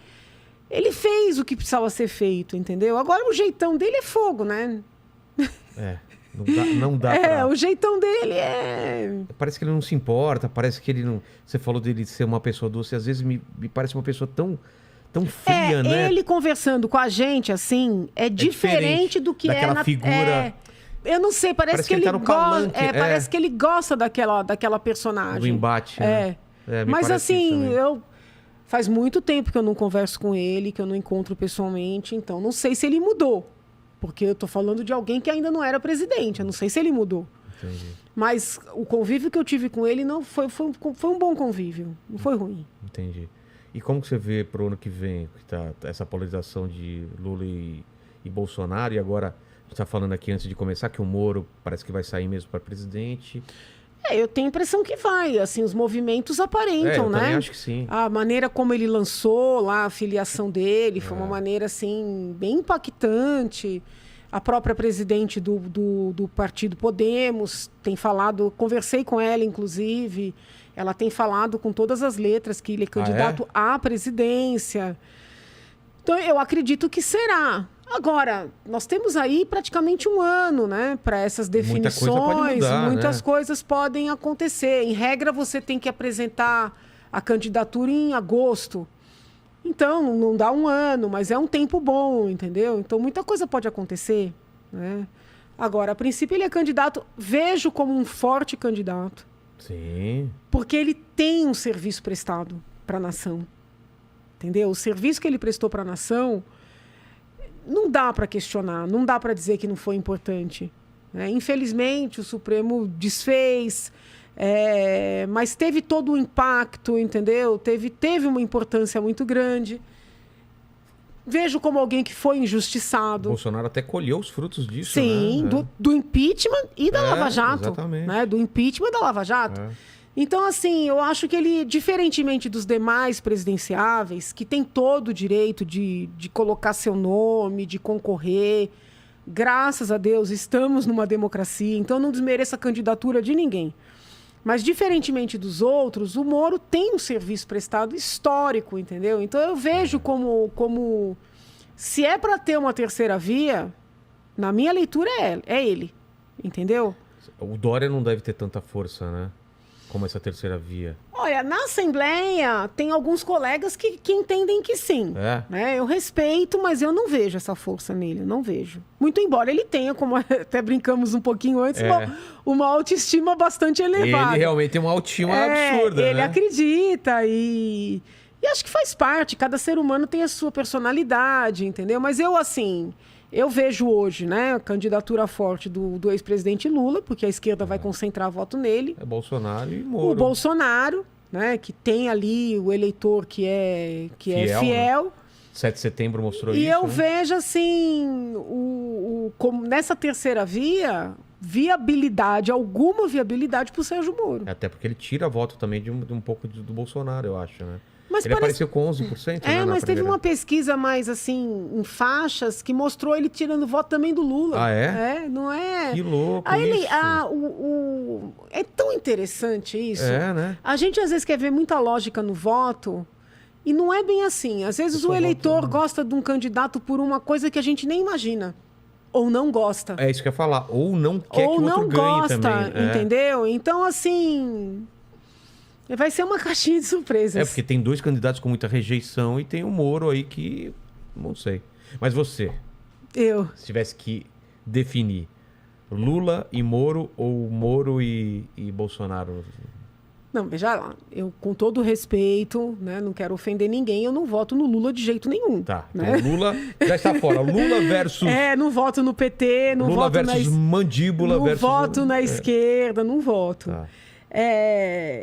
fez o que precisava ser feito, entendeu? Agora, o jeitão dele é fogo, né? Não dá pra... o jeitão dele é... Parece que ele não se importa, parece que ele não... Você falou dele ser uma pessoa doce, às vezes me parece uma pessoa tão fria, né? Ele conversando com a gente, assim, é diferente do que daquela figura... Eu não sei, parece que ele tá no palanque, parece que ele gosta daquela personagem. Do embate, né? Mas assim, faz muito tempo que eu não converso com ele, que eu não encontro pessoalmente, então não sei se ele mudou. Porque eu tô falando de alguém que ainda não era presidente, eu não sei se ele mudou. Entendi. Mas o convívio que eu tive com ele não foi um bom convívio, não foi ruim. Entendi. E como que você vê pro ano que vem, que tá essa polarização de Lula e Bolsonaro, e agora... A gente está falando aqui antes de começar que o Moro parece que vai sair mesmo para presidente. Eu tenho a impressão que vai. Assim, os movimentos aparentam, eu né? também acho que sim. A maneira como ele lançou lá a filiação dele foi uma maneira assim bem impactante. A própria presidente do partido Podemos tem falado, conversei com ela, inclusive. Ela tem falado com todas as letras que ele é candidato à presidência. Então, eu acredito que será. Agora, nós temos aí praticamente um ano, né, para essas definições. Muita coisa pode mudar, muitas coisas podem acontecer. Em regra, você tem que apresentar a candidatura em agosto. Então, não dá um ano, mas é um tempo bom, entendeu? Então, muita coisa pode acontecer, né? Agora, a princípio, ele é candidato, vejo como um forte candidato. Sim. Porque ele tem um serviço prestado para a nação. Entendeu? O serviço que ele prestou para a nação... Não dá para questionar, não dá para dizer que não foi importante. Né? Infelizmente, o Supremo desfez, mas teve todo o impacto, entendeu? Teve uma importância muito grande. Vejo como alguém que foi injustiçado. O Bolsonaro até colheu os frutos disso, Sim, né? do impeachment e da Lava Jato. Exatamente. Né? Do impeachment e da Lava Jato. Então, assim, eu acho que ele, diferentemente dos demais presidenciáveis, que tem todo o direito de colocar seu nome, de concorrer, graças a Deus, estamos numa democracia, então não desmereça a candidatura de ninguém. Mas, diferentemente dos outros, o Moro tem um serviço prestado histórico, entendeu? Então, eu vejo como se é para ter uma terceira via, na minha leitura é ele, entendeu? O Dória não deve ter tanta força, né? Como essa terceira via. Olha, na Assembleia tem alguns colegas que entendem que sim. Né? Eu respeito, mas eu não vejo essa força nele, eu não vejo. Muito embora ele tenha, como até brincamos um pouquinho antes, uma autoestima bastante elevada. Ele realmente tem uma autoestima absurda, ele né? acredita e acho que faz parte. Cada ser humano tem a sua personalidade, entendeu? Mas eu, assim... Eu vejo hoje, né, a candidatura forte do ex-presidente Lula, porque a esquerda vai concentrar voto nele. É Bolsonaro e Moro. O Bolsonaro, né, que tem ali o eleitor que é fiel. Né? 7 de setembro mostrou isso. E eu vejo, assim, como nessa terceira via, alguma viabilidade para o Sérgio Moro. Até porque ele tira voto também de um pouco do Bolsonaro, eu acho, né? Mas Ele apareceu com 11%, né, mas teve primeira... uma pesquisa mais, assim, em faixas, que mostrou ele tirando voto também do Lula. Ah, é? Não é? Que louco Aí isso. É tão interessante isso. É, né? A gente, às vezes, quer ver muita lógica no voto e não é bem assim. Às vezes o eleitor gosta de um candidato por uma coisa que a gente nem imagina. Ou não gosta. É isso que eu ia falar. Ou não quer ou que o outro não ganhe gosta, também. entendeu? Então, assim... Vai ser uma caixinha de surpresas. É, porque tem 2 candidatos com muita rejeição e tem o Moro aí que... Não sei. Mas você, se tivesse que definir Lula e Moro ou Moro e Bolsonaro? Não, veja lá. Eu, com todo respeito, né, não quero ofender ninguém, eu não voto no Lula de jeito nenhum. Tá. Né? Então Lula já está fora. Lula versus... não voto no PT, não Lula voto versus mandíbula não versus... voto na esquerda, não voto. Tá.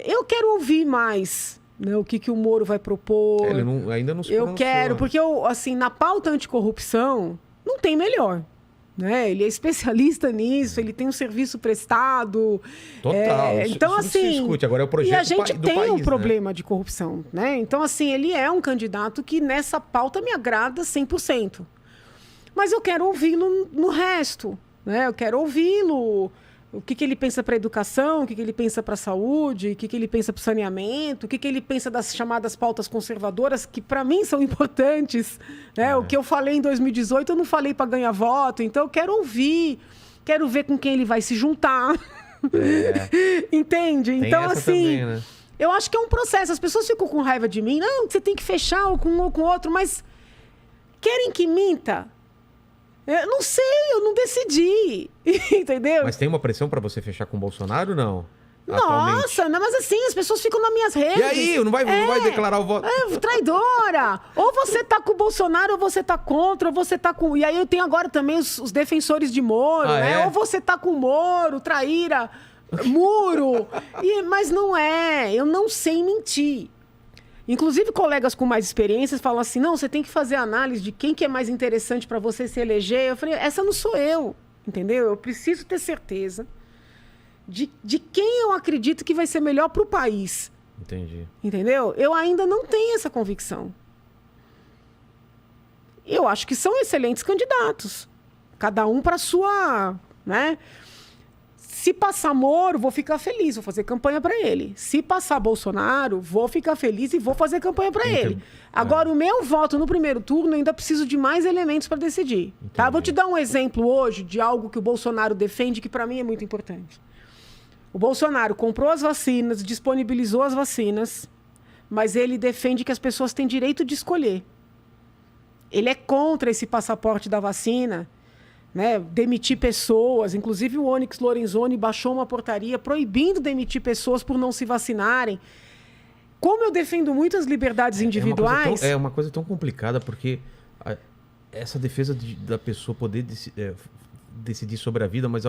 Eu quero ouvir mais, né, o que o Moro vai propor. Ele ainda não se Eu pronunciou. quero, porque assim, na pauta anticorrupção, não tem melhor. Né? Ele é especialista nisso, ele tem um serviço prestado. Total. Então, isso assim. se discute. Agora é o projeto e a gente do tem país, um né? problema de corrupção. Né? Então, assim, ele é um candidato que nessa pauta me agrada 100%. Mas eu quero ouvi-lo no resto. Né? Eu quero ouvi-lo. O que ele pensa para a educação, o que ele pensa para a saúde, o que ele pensa para o saneamento, o que ele pensa das chamadas pautas conservadoras, que para mim são importantes. Né? O que eu falei em 2018, eu não falei para ganhar voto. Então, eu quero ouvir, quero ver com quem ele vai se juntar. Entende? Tem então, essa assim, também, né? eu acho que é um processo. As pessoas ficam com raiva de mim. Não, você tem que fechar ou com um ou com outro, mas querem que minta? Eu não sei, eu não decidi. Entendeu? Mas tem uma pressão pra você fechar com o Bolsonaro, não? Nossa, não, mas assim, as pessoas ficam nas minhas redes. E aí, não vai declarar o voto? Traidora! Ou você tá com o Bolsonaro, ou você tá contra, ou você tá com... E aí eu tenho agora também os defensores de Moro, né? É? Ou você tá com o Moro, traíra, muro. Mas não é, eu não sei mentir. Inclusive, colegas com mais experiências falam assim, não, você tem que fazer análise de quem que é mais interessante para você se eleger. Eu falei, essa não sou eu, entendeu? Eu preciso ter certeza de quem eu acredito que vai ser melhor para o país. Entendi. Entendeu? Eu ainda não tenho essa convicção. Eu acho que são excelentes candidatos. Cada um para sua... né? Se passar Moro, vou ficar feliz, vou fazer campanha para ele. Se passar Bolsonaro, vou ficar feliz e vou fazer campanha para ele. Agora, o meu voto no primeiro turno, ainda preciso de mais elementos para decidir. Tá? Vou te dar um exemplo hoje de algo que o Bolsonaro defende, que para mim é muito importante. O Bolsonaro comprou as vacinas, disponibilizou as vacinas, mas ele defende que as pessoas têm direito de escolher. Ele é contra esse passaporte da vacina, né, demitir pessoas. Inclusive o Onyx Lorenzoni baixou uma portaria proibindo demitir pessoas por não se vacinarem. Como eu defendo muito as liberdades individuais... É uma coisa tão complicada, porque essa defesa da pessoa poder decidir sobre a vida, mas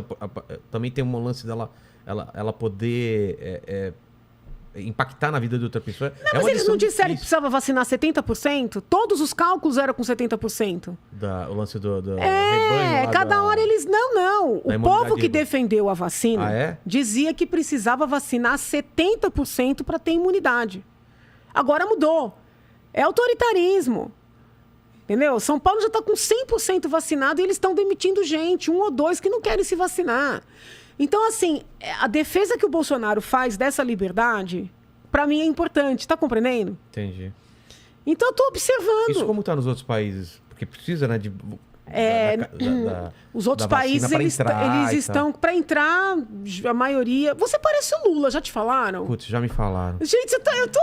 também tem um lance dela ela poder... impactar na vida de outra pessoa. Não, mas eles não disseram que precisava vacinar 70%? Todos os cálculos eram com 70%. O lance do rebanho. Cada hora eles... Não. O povo que defendeu a vacina dizia que precisava vacinar 70% para ter imunidade. Agora mudou. É autoritarismo. Entendeu? São Paulo já está com 100% vacinado e eles estão demitindo gente, 1 ou 2 que não querem se vacinar. Então, assim, a defesa que o Bolsonaro faz dessa liberdade, para mim é importante. Tá compreendendo? Entendi. Então, eu tô observando. Isso como tá nos outros países? Porque precisa, né, os outros países, eles estão... Para entrar, a maioria... Você parece o Lula, já te falaram? Putz, já me falaram. Gente, eu tô...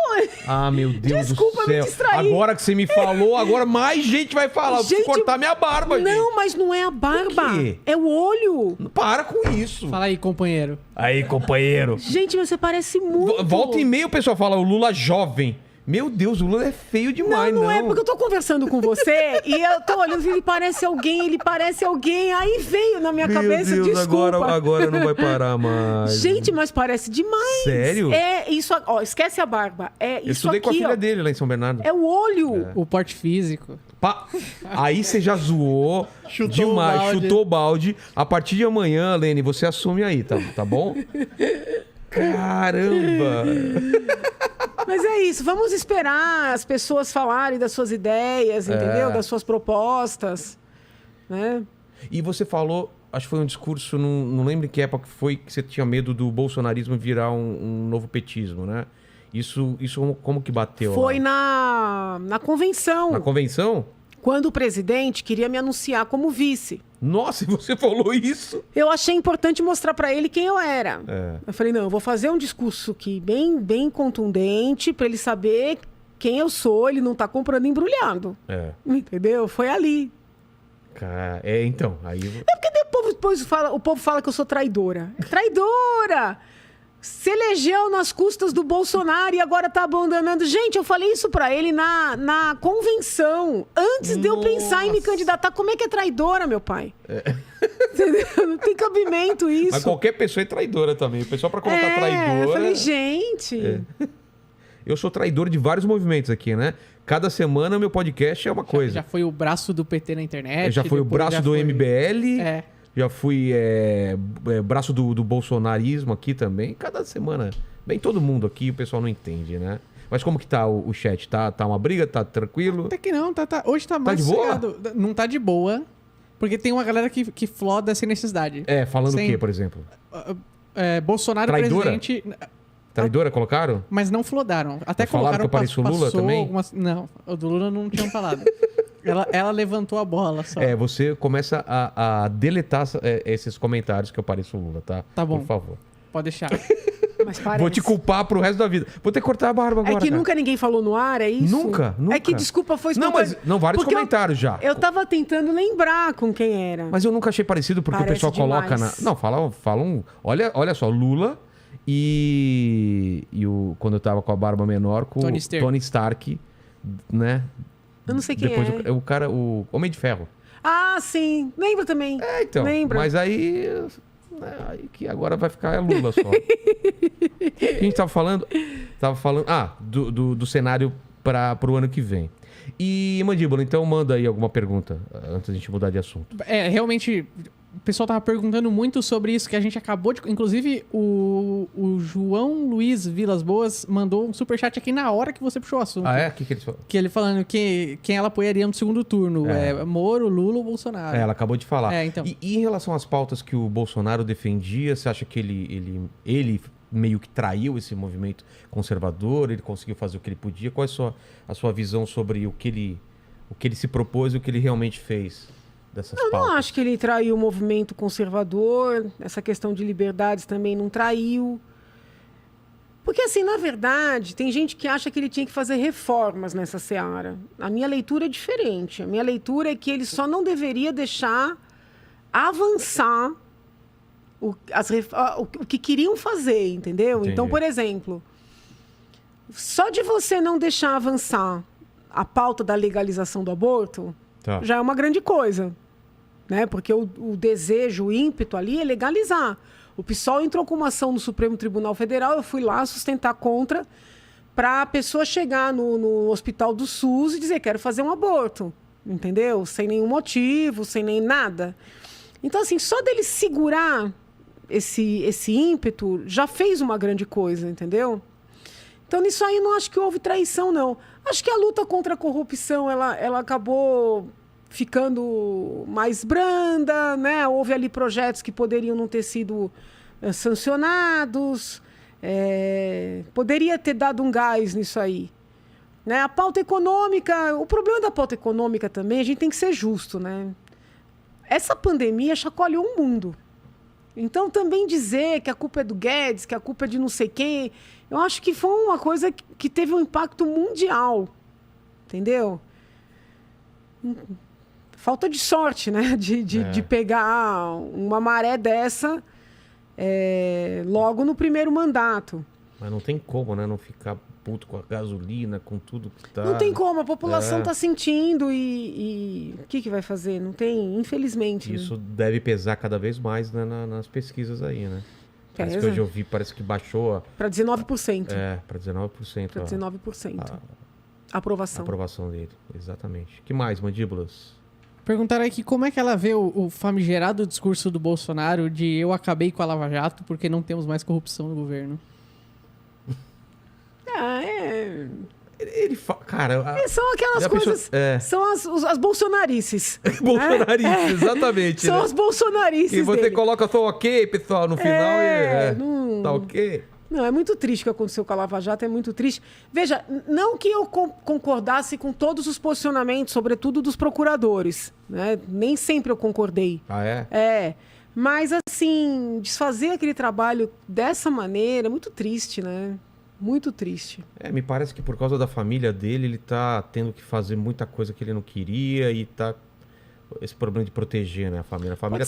Ah, meu Deus Desculpa, do céu. me distraí. Agora que você me falou, agora mais gente vai falar. Gente, vou cortar minha barba, gente. Não, mas não é a barba. O quê? É o olho. Para com isso. Fala aí, companheiro. Aí, companheiro. Gente, você parece muito... Volta e meia o pessoal fala o Lula jovem. Meu Deus, o Lula é feio demais, não é porque eu tô conversando com você e eu tô olhando e ele parece alguém. Aí veio na minha cabeça, Deus, desculpa. Agora não vai parar mais. Gente, mas parece demais. Sério? É isso, ó, esquece a barba. É isso aqui, eu estudei com a filha dele lá em São Bernardo. É o olho. O porte físico. Aí você já zoou demais, chutou o balde. A partir de amanhã, Lene, você assume aí, tá bom? Caramba! Mas é isso, vamos esperar as pessoas falarem das suas ideias, entendeu? Das suas propostas, né? E você falou, acho que foi um discurso, não lembro em que época foi, que você tinha medo do bolsonarismo virar um novo petismo, né? Isso como que bateu? Foi lá? na convenção. Na convenção? Quando o presidente queria me anunciar como vice. Nossa, e você falou isso? Eu achei importante mostrar para ele quem eu era. É. Eu falei, não, eu vou fazer um discurso aqui bem contundente para ele saber quem eu sou, ele não tá comprando embrulhado. É. Entendeu? Foi ali. Cara, então, aí... É porque o povo fala que eu sou traidora. Traidora! Se elegeu nas custas do Bolsonaro e agora tá abandonando. Gente, eu falei isso pra ele na convenção. Antes de eu pensar em me candidatar. Como é que é traidora, meu pai? Entendeu? Não tem cabimento isso. Mas qualquer pessoa é traidora também. O pessoal pra colocar traidora... Eu falei, gente... Eu sou traidor de vários movimentos aqui, né? Cada semana meu podcast é uma coisa. Já foi o braço do PT na internet. Já foi o braço do MBL. É. Já fui braço do bolsonarismo aqui também. Cada semana. Bem, todo mundo aqui, o pessoal não entende, né? Mas como que tá o chat? Tá uma briga? Tá tranquilo? Até que não, hoje tá mais de boa? sossegado. Não tá de boa, porque tem uma galera que floda sem necessidade. Falando o quê, por exemplo? Bolsonaro Traidora? presidente... Traidora colocaram? Mas não flodaram. Até Mas falaram colocaram... que eu pareço o Lula também? Não, o do Lula não tinham falado. ela levantou a bola só. Você começa a deletar esses comentários que eu pareço o Lula, tá? Tá bom. Por favor. Pode deixar. Mas parece. Vou te culpar pro resto da vida. Vou ter que cortar a barba agora, É que cara. nunca ninguém falou no ar, é isso? Nunca. É que desculpa foi Não, mas vários Porque comentários já. Eu tava tentando lembrar com quem era. Mas eu nunca achei parecido, porque Parece o pessoal coloca demais. Não, falam... Olha só, Lula e quando eu tava com a barba menor, com Tony o Stark. Tony Stark, né? Eu não sei quem Depois é. o cara, o Homem de Ferro. Ah, sim. Lembro também. Então. Lembro. Mas aí que agora vai ficar Lula só. O que a gente tava falando? Tava falando... do cenário pro ano que vem. E, Mandíbula, então manda aí alguma pergunta antes da gente mudar de assunto. Realmente, o pessoal tava perguntando muito sobre isso que a gente acabou de... Inclusive, o João Luiz Vilas Boas mandou um superchat aqui na hora que você puxou o assunto. Ah, é? O que eles falam? Que ele falando que quem ela apoiaria no segundo turno. Moro, Lula ou Bolsonaro. Ela acabou de falar. Então. E em relação às pautas que o Bolsonaro defendia, você acha que ele meio que traiu esse movimento conservador? Ele conseguiu fazer o que ele podia? Qual é a sua visão sobre o que ele se propôs e o que ele realmente fez dessas pautas? Eu não acho que ele traiu o movimento conservador. Essa questão de liberdades também não traiu. Porque, assim, na verdade, tem gente que acha que ele tinha que fazer reformas nessa seara. A minha leitura é diferente. A minha leitura é que ele só não deveria deixar avançar o que queriam fazer, entendeu? Entendi. Então, por exemplo, só de você não deixar avançar a pauta da legalização do aborto, já é uma grande coisa, né? Porque o desejo, o ímpeto ali é legalizar. O PSOL entrou com uma ação no Supremo Tribunal Federal, eu fui lá sustentar contra, para a pessoa chegar no hospital do SUS e dizer, quero fazer um aborto, entendeu? Sem nenhum motivo, sem nem nada. Então, assim, só dele segurar esse ímpeto já fez uma grande coisa, entendeu? Então, nisso aí, não acho que houve traição, não. Acho que a luta contra a corrupção, ela acabou ficando mais branda, né? Houve ali projetos que poderiam não ter sido sancionados. Poderia ter dado um gás nisso aí. Né? A pauta econômica... O problema da pauta econômica também, a gente tem que ser justo, né? Essa pandemia chacoalhou o mundo. Então, também dizer que a culpa é do Guedes, que a culpa é de não sei quem, eu acho que foi uma coisa que teve um impacto mundial. Entendeu? Falta de sorte, né? De pegar uma maré dessa logo no primeiro mandato. Mas não tem como, né? Não ficar puto com a gasolina, com tudo que tá... Não tem como, a população está sentindo e o que vai fazer? Não tem, infelizmente. Isso deve pesar cada vez mais, né, nas pesquisas aí, né? Parece que hoje eu vi, parece que baixou... Para 19%. Para 19%. Para 19%. A aprovação. A aprovação dele, exatamente. Que mais, Mandíbulas? Perguntaram aqui como é que ela vê o famigerado discurso do Bolsonaro de eu acabei com a Lava Jato porque não temos mais corrupção no governo. Ele cara... São aquelas coisas... São as bolsonarices. Bolsonarices, exatamente. São as bolsonarices E você dele. coloca só ok, pessoal, no final tá ok. Não, é muito triste o que aconteceu com a Lava Jato, é muito triste. Veja, não que eu concordasse com todos os posicionamentos, sobretudo dos procuradores, né? Nem sempre eu concordei. Ah, é? É, mas assim, desfazer aquele trabalho dessa maneira é muito triste, né? Muito triste. Me parece que por causa da família dele, ele tá tendo que fazer muita coisa que ele não queria e tá... Esse problema de proteger, né, a família. A família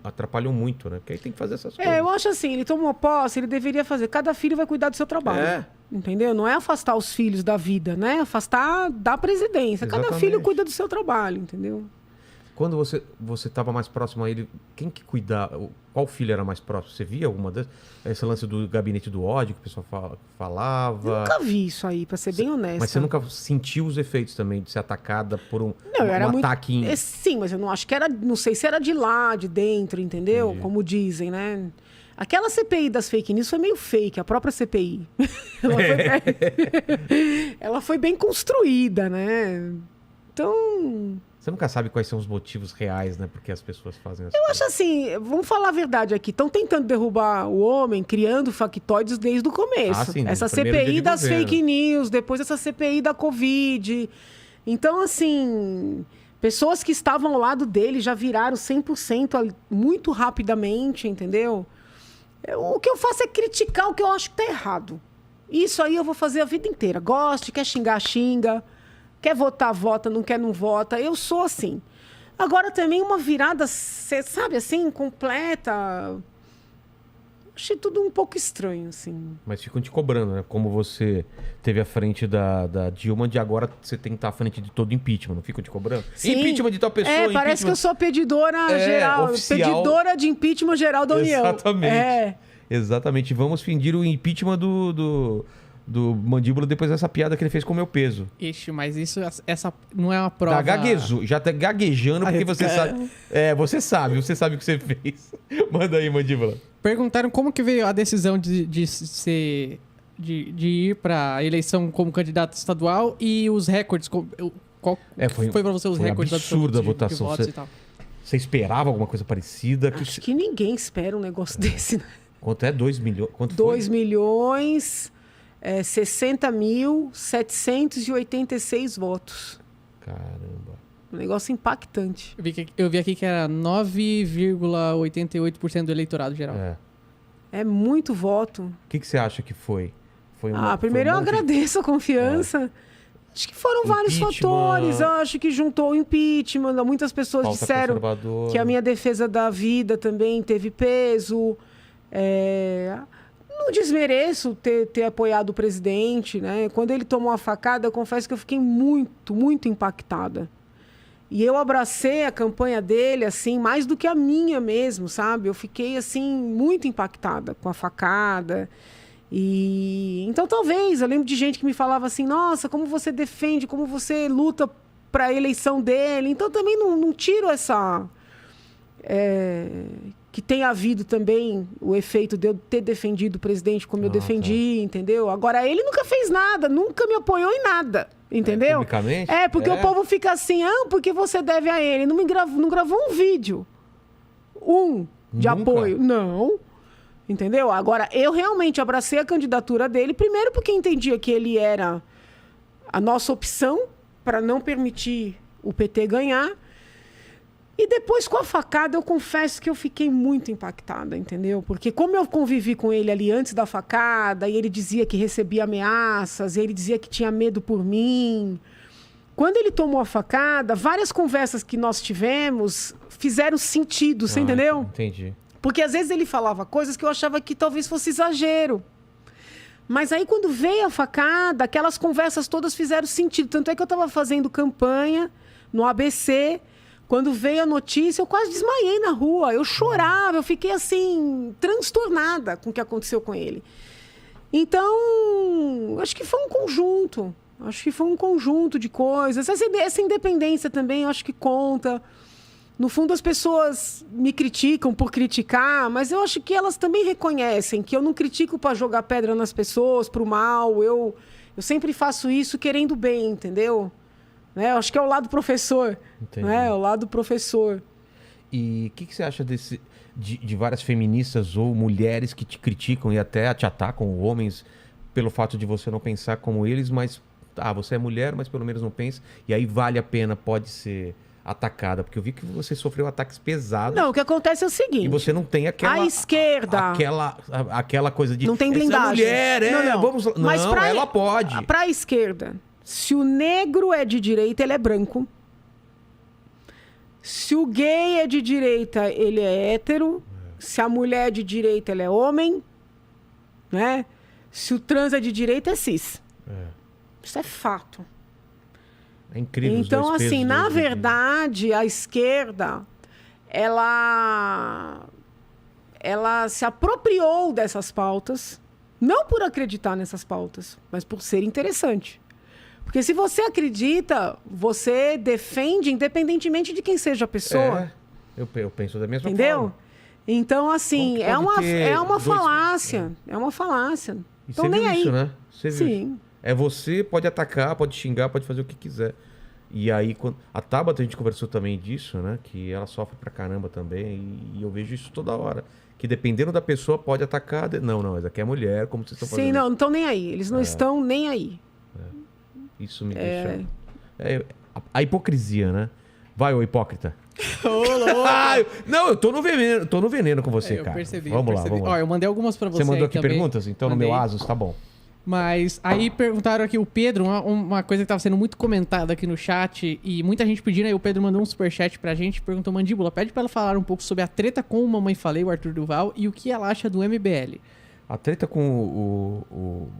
atrapalhou muito, né? Porque aí tem que fazer essas coisas. Eu acho assim, ele tomou posse, ele deveria fazer. Cada filho vai cuidar do seu trabalho. Entendeu? Não é afastar os filhos da vida, né? Afastar da presidência. Exatamente. Cada filho cuida do seu trabalho, entendeu? Quando você estava mais próximo a ele, quem que cuidava? Qual filho era mais próximo? Você via alguma dessas? Esse lance do gabinete do ódio que o pessoal falava? Eu nunca vi isso aí, pra ser bem honesta. Mas você nunca sentiu os efeitos também de ser atacada por um ataque? Sim, mas eu não acho que era... Não sei se era de lá, de dentro, entendeu? Entendi. Como dizem, né? Aquela CPI das fake news foi meio fake, a própria CPI. Ela foi bem construída, né? Então... Você nunca sabe quais são os motivos reais, né? Porque as pessoas fazem Eu acho assim, vamos falar a verdade aqui. Estão tentando derrubar o homem, criando factoides desde o começo. Sim, essa primeiro dia CPI de das governo. fake news, depois essa CPI da Covid. Então, assim, pessoas que estavam ao lado dele já viraram 100% muito rapidamente, entendeu? O que eu faço é criticar o que eu acho que tá errado. Isso aí eu vou fazer a vida inteira. Goste, quer xingar, xinga. Quer votar, vota, não quer, não vota. Eu sou assim. Agora também uma virada, sabe, assim, completa. Achei tudo um pouco estranho, assim. Mas ficam te cobrando, né? Como você teve à frente da Dilma, de agora você tem que estar à frente de todo impeachment. Não ficam te cobrando? Sim. Impeachment de tal pessoa, parece que eu sou pedidora geral. oficial. Pedidora de impeachment geral da União. Exatamente. Exatamente. Vamos fingir o impeachment do Mandíbula depois dessa piada que ele fez com o meu peso. Ixi, mas essa não é uma prova... Já tá gaguejando porque você sabe... Você sabe o que você fez. Manda aí, Mandíbula. Perguntaram como que veio a decisão de ir pra eleição como candidato estadual e os recordes. Qual foi pra você os recordes absurda a votação. de votos e tal? Você esperava alguma coisa parecida? Acho que ninguém espera um negócio desse, né? Quanto é? 2 milhões? Quanto 2 milhões... 60.786 votos. Caramba. Um negócio impactante. Eu vi aqui que era 9,88% do eleitorado geral. É muito voto. O que você acha que foi? Primeiro eu agradeço a confiança. Acho que foram vários fatores. Eu acho que juntou o impeachment. Muitas pessoas disseram que a minha defesa da vida também teve peso. Não desmereço ter apoiado o presidente, né? Quando ele tomou a facada, eu confesso que eu fiquei muito, muito impactada. E eu abracei a campanha dele, assim, mais do que a minha mesmo, sabe? Eu fiquei, assim, muito impactada com a facada. Então, talvez, eu lembro de gente que me falava assim, nossa, como você defende, como você luta para a eleição dele. Então, também não tiro essa... que tem havido também o efeito de eu ter defendido o presidente como eu defendi, entendeu? Agora, ele nunca fez nada, nunca me apoiou em nada, entendeu? Publicamente? Porque o povo fica assim, porque você deve a ele. Não gravou um vídeo. De apoio. Não. Entendeu? Agora, eu realmente abracei a candidatura dele, primeiro porque entendia que ele era a nossa opção para não permitir o PT ganhar. E depois, com a facada, eu confesso que eu fiquei muito impactada, entendeu? Porque como eu convivi com ele ali antes da facada, e ele dizia que recebia ameaças, e ele dizia que tinha medo por mim. Quando ele tomou a facada, várias conversas que nós tivemos fizeram sentido, você entendeu? Entendi. Porque às vezes ele falava coisas que eu achava que talvez fosse exagero. Mas aí, quando veio a facada, aquelas conversas todas fizeram sentido. Tanto é que eu estava fazendo campanha no ABC... Quando veio a notícia, eu quase desmaiei na rua. Eu chorava, eu fiquei assim, transtornada com o que aconteceu com ele. Então, acho que foi um conjunto. Acho que foi um conjunto de coisas. Essa independência também, eu acho que conta. No fundo, as pessoas me criticam por criticar, mas eu acho que elas também reconhecem que eu não critico para jogar pedra nas pessoas, para o mal. Eu Eu sempre faço isso querendo bem, entendeu? Né? Eu acho que é o lado professor. Entendi. Né? É o lado professor. E o que você acha de várias feministas ou mulheres que te criticam e até te atacam, homens, pelo fato de você não pensar como eles, mas você é mulher, mas pelo menos não pensa, e aí vale a pena, pode ser atacada, porque eu vi que você sofreu ataques pesados. Não, o que acontece é o seguinte... E você não tem aquela... A esquerda... Aquela coisa de... Não tem blindagem. Essa mulher, não. Vamos... Mas não, ela pode. Para a esquerda, se o negro é de direita, ele é branco. Se o gay é de direita, ele é hétero. Se a mulher é de direita, ele é homem. Né? Se o trans é de direita, é cis. Isso é fato. É incrível. Então, os dois assim, pesos, na dois verdade, a esquerda, ela se apropriou dessas pautas, não por acreditar nessas pautas, mas por ser interessante. Porque se você acredita, você defende independentemente de quem seja a pessoa. Eu penso da mesma Entendeu? forma. Então, assim, é uma dois... falácia. É uma falácia. E Então, você nem viu aí. isso, né? Você viu Sim. isso. É você, pode atacar, pode xingar, pode fazer o que quiser. E aí, a Tabata, a gente conversou também disso, né? Que ela sofre pra caramba também. E eu vejo isso toda hora. Que dependendo da pessoa, pode atacar. Não, essa aqui é mulher, como vocês estão fazendo. Sim, não estão nem aí. Eles não estão nem aí. Isso me deixa... a hipocrisia, né? Vai, ô hipócrita. Ô, louco. Não, eu tô no veneno com você, Eu cara. percebi. Vamos lá. Ó, eu mandei algumas pra você. Você mandou aí aqui também. perguntas? Então Mandei. no meu Asus, tá bom. Mas aí perguntaram aqui, o Pedro, uma coisa que tava sendo muito comentada aqui no chat, e muita gente pedindo, aí o Pedro mandou um superchat pra gente, perguntou, Mandíbula, pede pra ela falar um pouco sobre a treta com o Mamãe Falei, o Arthur Duval, e o que ela acha do MBL. A treta com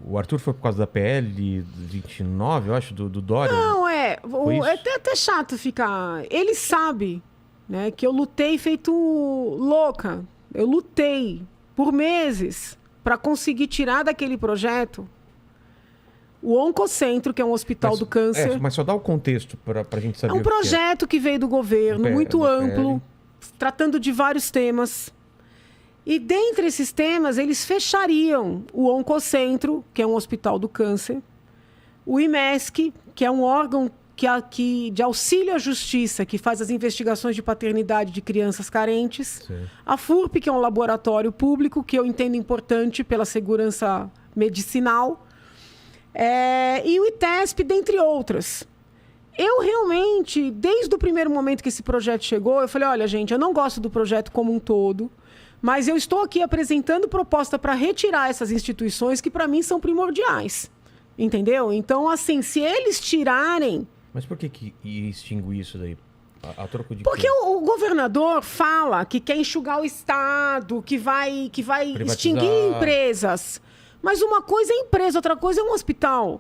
o Arthur foi por causa da PL 29, eu acho, do Dória? Não, Foi isso? é até chato ficar... Ele sabe, né, que eu lutei feito louca. Eu lutei por meses para conseguir tirar daquele projeto o Oncocentro, que é um hospital do câncer. Mas só dá o contexto pra gente saber É um o que projeto que veio do governo, muito do amplo, PL. tratando de vários temas. E dentre esses temas, eles fechariam o Oncocentro, que é um hospital do câncer, o IMESC, que é um órgão de auxílio à justiça, que faz as investigações de paternidade de crianças carentes, Sim. a FURP, que é um laboratório público, que eu entendo importante pela segurança medicinal, e o ITESP, dentre outras. Eu realmente, desde o primeiro momento que esse projeto chegou, eu falei, olha, gente, eu não gosto do projeto como um todo, mas eu estou aqui apresentando proposta para retirar essas instituições que, para mim, são primordiais. Entendeu? Então, assim, se eles tirarem... Mas por que ia extinguir isso daí? A troco de Porque quê? o governador fala que quer enxugar o Estado, que vai Privatizar. extinguir empresas. Mas uma coisa é empresa, outra coisa é um hospital.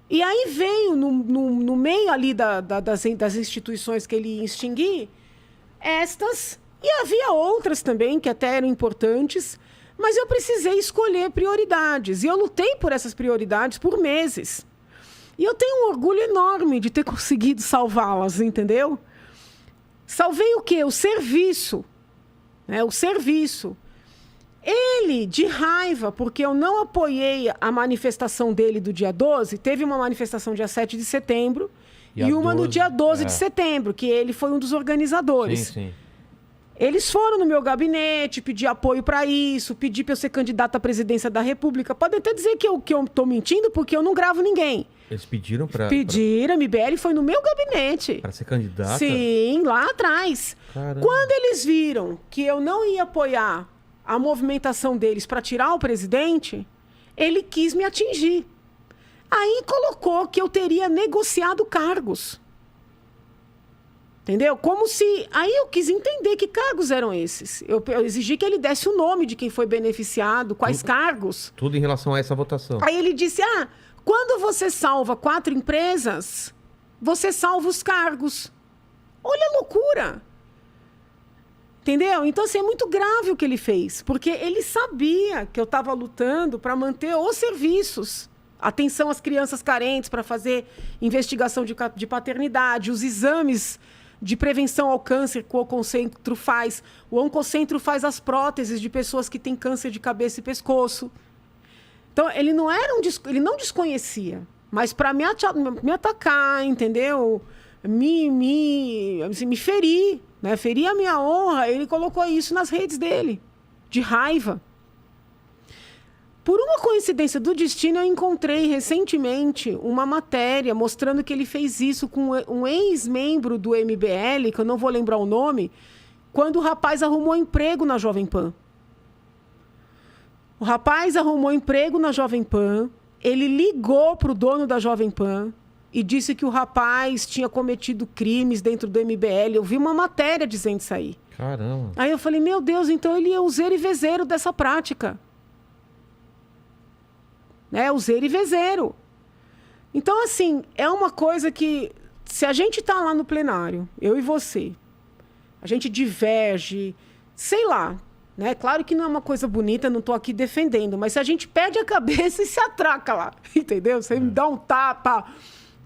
E aí veio, no meio ali das instituições que ele ia extinguir, estas, e havia outras também que até eram importantes, mas eu precisei escolher prioridades. E eu lutei por essas prioridades por meses. E eu tenho um orgulho enorme de ter conseguido salvá-las, entendeu? Salvei o quê? O serviço. Né? O serviço. Ele, de raiva, porque eu não apoiei a manifestação dele do dia 12, teve uma manifestação dia 7 de setembro e uma no dia 12 de setembro, que ele foi um dos organizadores. Sim, sim. Eles foram no meu gabinete, pedir apoio para isso, pedir para eu ser candidata à presidência da República. Podem até dizer que eu tô mentindo, porque eu não gravo ninguém. Eles pediram pra... Pediram, a MBL foi no meu gabinete. Pra ser candidata? Sim, lá atrás. Caramba. Quando eles viram que eu não ia apoiar a movimentação deles para tirar o presidente, ele quis me atingir. Aí colocou que eu teria negociado cargos. Entendeu? Como se... Aí eu quis entender que cargos eram esses. Eu exigi que ele desse o nome de quem foi beneficiado, quais cargos. Tudo em relação a essa votação. Aí ele disse, quando você salva 4 empresas, você salva os cargos. Olha a loucura. Entendeu? Então, assim, é muito grave o que ele fez. Porque ele sabia que eu estava lutando para manter os serviços. Atenção às crianças carentes, para fazer investigação de paternidade, os exames de prevenção ao câncer que o Oncocentro faz. O Oncocentro faz as próteses de pessoas que têm câncer de cabeça e pescoço. Então, ele não desconhecia. Mas para me atacar, entendeu? Me ferir, né? Ferir a minha honra, ele colocou isso nas redes dele, de raiva. Por uma coincidência do destino, eu encontrei recentemente uma matéria mostrando que ele fez isso com um ex-membro do MBL, que eu não vou lembrar o nome, quando o rapaz arrumou emprego na Jovem Pan. O rapaz arrumou emprego na Jovem Pan, ele ligou para o dono da Jovem Pan e disse que o rapaz tinha cometido crimes dentro do MBL. Eu vi uma matéria dizendo isso aí. Caramba. Aí eu falei, meu Deus, então ele é o zero e vezeiro dessa prática. O zero e vezeiro. Então, assim, é uma coisa que, se a gente está lá no plenário, eu e você, a gente diverge, sei lá, né? Claro que não é uma coisa bonita, não estou aqui defendendo, mas se a gente perde a cabeça e se atraca lá, entendeu? Você me dá um tapa,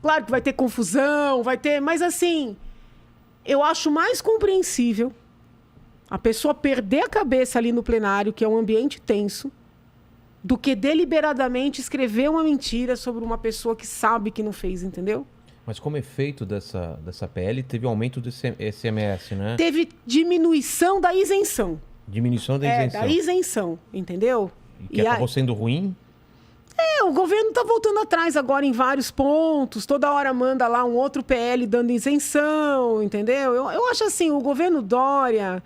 claro que vai ter confusão, vai ter... Mas, assim, eu acho mais compreensível a pessoa perder a cabeça ali no plenário, que é um ambiente tenso, do que deliberadamente escrever uma mentira sobre uma pessoa que sabe que não fez, entendeu? Mas como efeito dessa PL, teve aumento do ICMS, né? Teve diminuição da isenção. Diminuição da isenção. Da isenção, entendeu? E que acabou sendo ruim? O governo está voltando atrás agora em vários pontos. Toda hora manda lá um outro PL dando isenção, entendeu? Eu acho assim, o governo Dória...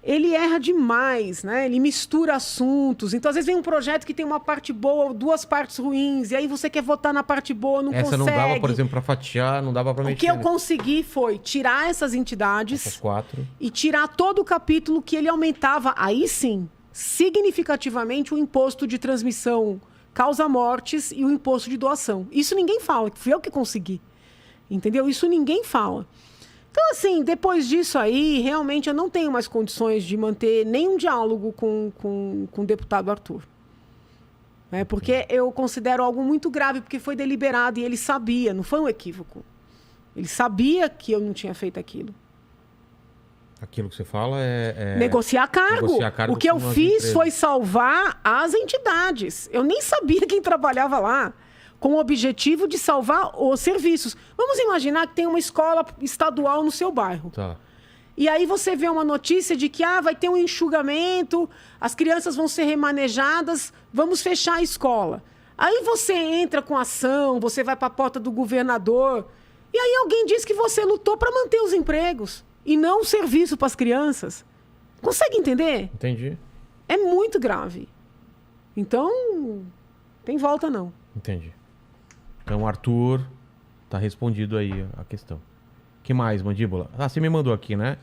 ele erra demais, né? Ele mistura assuntos. Então, às vezes, vem um projeto que tem uma parte boa, duas partes ruins, e aí você quer votar na parte boa, não consegue. Essa não dava, por exemplo, para fatiar, não dava para mexer. O que eu consegui foi tirar essas entidades... essas 4. E tirar todo o capítulo que ele aumentava, aí sim, significativamente, o imposto de transmissão causa-mortes e o imposto de doação. Isso ninguém fala, fui eu que consegui. Entendeu? Isso ninguém fala. Então, assim, depois disso aí, realmente eu não tenho mais condições de manter nenhum diálogo com o deputado Arthur. Porque eu considero algo muito grave, porque foi deliberado e ele sabia, não foi um equívoco. Ele sabia que eu não tinha feito aquilo. Aquilo que você fala é... Negociar cargo. O que eu fiz foi salvar as entidades. Eu nem sabia quem trabalhava lá, com o objetivo de salvar os serviços. Vamos imaginar que tem uma escola estadual no seu bairro. Tá. E aí você vê uma notícia de que vai ter um enxugamento, as crianças vão ser remanejadas, vamos fechar a escola. Aí você entra com ação, você vai para a porta do governador, e aí alguém diz que você lutou para manter os empregos e não o serviço para as crianças. Consegue entender? Entendi. É muito grave. Então, tem volta não. Entendi. Então, Arthur, tá respondido aí a questão. Que mais, Mandíbula? Você me mandou aqui, né?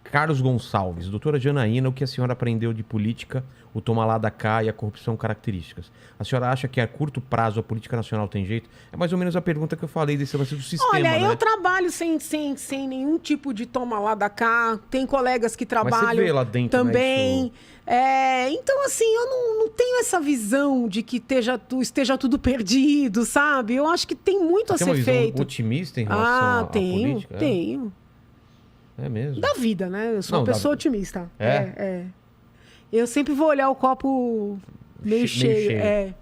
Carlos Gonçalves. Doutora Janaína, o que a senhora aprendeu de política, o toma lá da cá e a corrupção características? A senhora acha que a curto prazo a política nacional tem jeito? É mais ou menos a pergunta que eu falei desse lance do sistema, Olha, né? eu trabalho sem nenhum tipo de toma lá da cá. Tem colegas que trabalham. Mas você vê lá dentro, também. Né, então, assim, eu não tenho essa visão de que esteja tudo perdido, sabe? Eu acho que tem muito a ser feito. Tem uma visão otimista em relação à política? Tenho. É mesmo? Da vida, né? Eu sou uma pessoa otimista. É? Eu sempre vou olhar o copo meio cheio.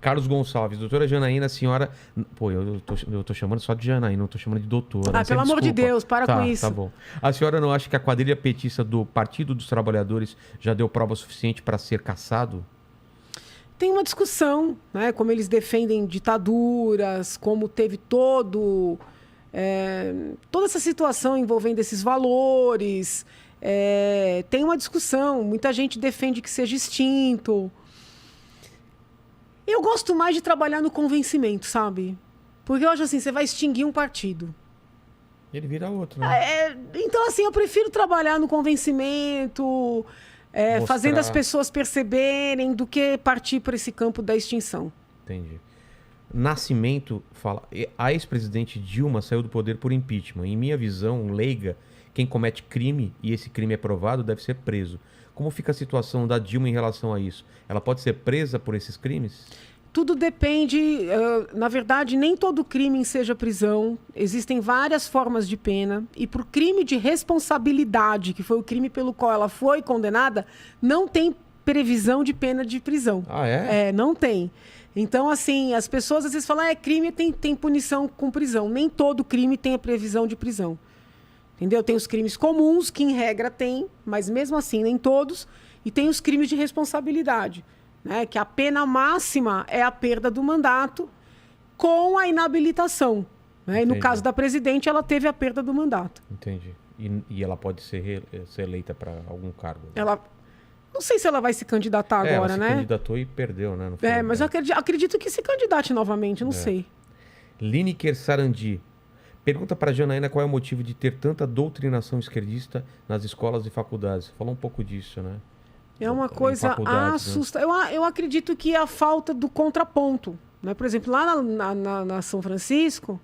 Carlos Gonçalves, doutora Janaína, a senhora... Pô, eu tô chamando só de Janaína, não tô chamando de doutora. Pelo amor de Deus, para com isso. Tá bom. A senhora não acha que a quadrilha petista do Partido dos Trabalhadores já deu prova suficiente para ser caçado? Tem uma discussão, né? Como eles defendem ditaduras, como teve toda essa situação envolvendo esses valores. Tem uma discussão, muita gente defende que seja extinto. Eu gosto mais de trabalhar no convencimento, sabe? Porque eu acho assim, você vai extinguir um partido. Ele vira outro, né? Então, assim, eu prefiro trabalhar no convencimento, fazendo as pessoas perceberem, do que partir para esse campo da extinção. Entendi. Nascimento fala... A ex-presidente Dilma saiu do poder por impeachment. Em minha visão leiga, quem comete crime e esse crime é provado deve ser preso. Como fica a situação da Dilma em relação a isso? Ela pode ser presa por esses crimes? Tudo depende... na verdade, nem todo crime seja prisão. Existem várias formas de pena. E por crime de responsabilidade, que foi o crime pelo qual ela foi condenada, não tem previsão de pena de prisão. Ah, é? Não tem. Então, assim, as pessoas às vezes falam, crime tem punição com prisão. Nem todo crime tem a previsão de prisão. Entendeu? Tem os crimes comuns, que em regra tem, mas mesmo assim, nem todos. E tem os crimes de responsabilidade, né? Que a pena máxima é a perda do mandato com a inabilitação. Né? E no caso da presidente, ela teve a perda do mandato. Entendi. E ela pode ser eleita para algum cargo? Ela... Não sei se ela vai se candidatar agora, ela né? se candidatou e perdeu, né? Mas eu acredito que se candidate novamente, não sei. Lineker Sarandi pergunta para Janaína qual é o motivo de ter tanta doutrinação esquerdista nas escolas e faculdades. Falou um pouco disso, né? É uma coisa assusta. Né? Eu acredito que é a falta do contraponto. Né? Por exemplo, lá na São Francisco,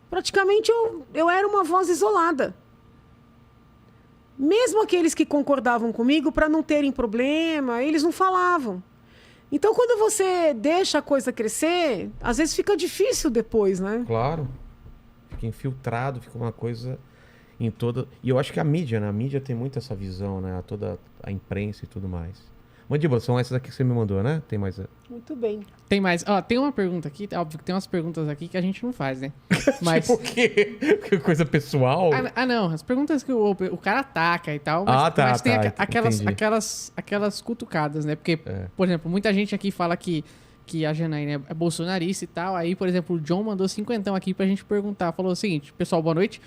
praticamente eu era uma voz isolada. Mesmo aqueles que concordavam comigo, para não terem problema, eles não falavam. Então, quando você deixa a coisa crescer, às vezes fica difícil depois, né? Claro. Fica infiltrado, fica uma coisa em toda... E eu acho que a mídia, né? A mídia tem muito essa visão, né? Toda a imprensa e tudo mais. Mandíbula, são essas aqui que você me mandou, né? Tem mais... Muito bem. Tem mais. Tem uma pergunta aqui, óbvio que tem umas perguntas aqui que a gente não faz, né? Mas... tipo o quê? Coisa pessoal? Não. As perguntas que o cara ataca e tal. Mas, mas tem aquelas cutucadas, né? Porque, por exemplo, muita gente aqui fala que a Janaína é bolsonarista e tal. Aí, por exemplo, o John mandou 50 aqui pra gente perguntar. Falou o seguinte, pessoal, boa noite.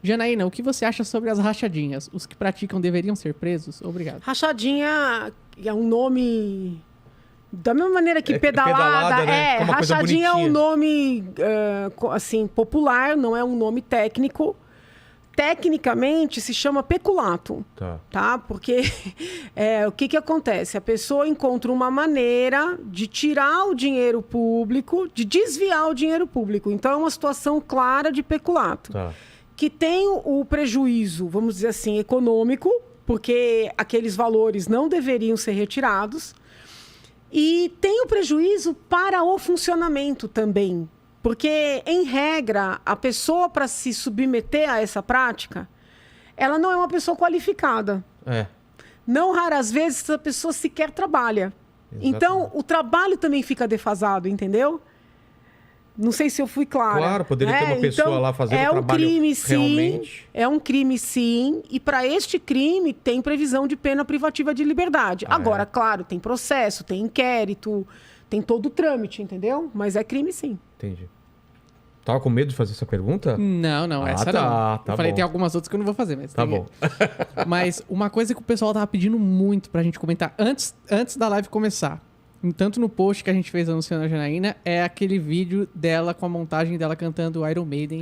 Janaína, o que você acha sobre as rachadinhas? Os que praticam deveriam ser presos? Obrigado. Rachadinha é um nome... Da mesma maneira que pedalada, né? Rachadinha é um nome assim, popular, não é um nome técnico. Tecnicamente se chama peculato, tá? Porque o que acontece? A pessoa encontra uma maneira de tirar o dinheiro público, de desviar o dinheiro público. Então é uma situação clara de peculato. Tá. Que tem o prejuízo, vamos dizer assim, econômico, porque aqueles valores não deveriam ser retirados. E tem o prejuízo para o funcionamento também. Porque, em regra, a pessoa, para se submeter a essa prática, ela não é uma pessoa qualificada. Não raras vezes a pessoa sequer trabalha. Exatamente. Então, o trabalho também fica defasado, entendeu? Não sei se eu fui clara. Claro, poderia ter uma pessoa lá fazendo o trabalho crime, realmente. Sim, é um crime, sim. E para este crime tem previsão de pena privativa de liberdade. Agora, claro, tem processo, tem inquérito, tem todo o trâmite, entendeu? Mas é crime, sim. Entendi. Tava com medo de fazer essa pergunta? Não, essa não. Tá eu falei, bom. Tem algumas outras que eu não vou fazer, mas... Tá bom. Mas uma coisa que o pessoal tava pedindo muito pra gente comentar antes da live começar, tanto no post que a gente fez anunciando a Janaína, é aquele vídeo dela com a montagem dela cantando Iron Maiden,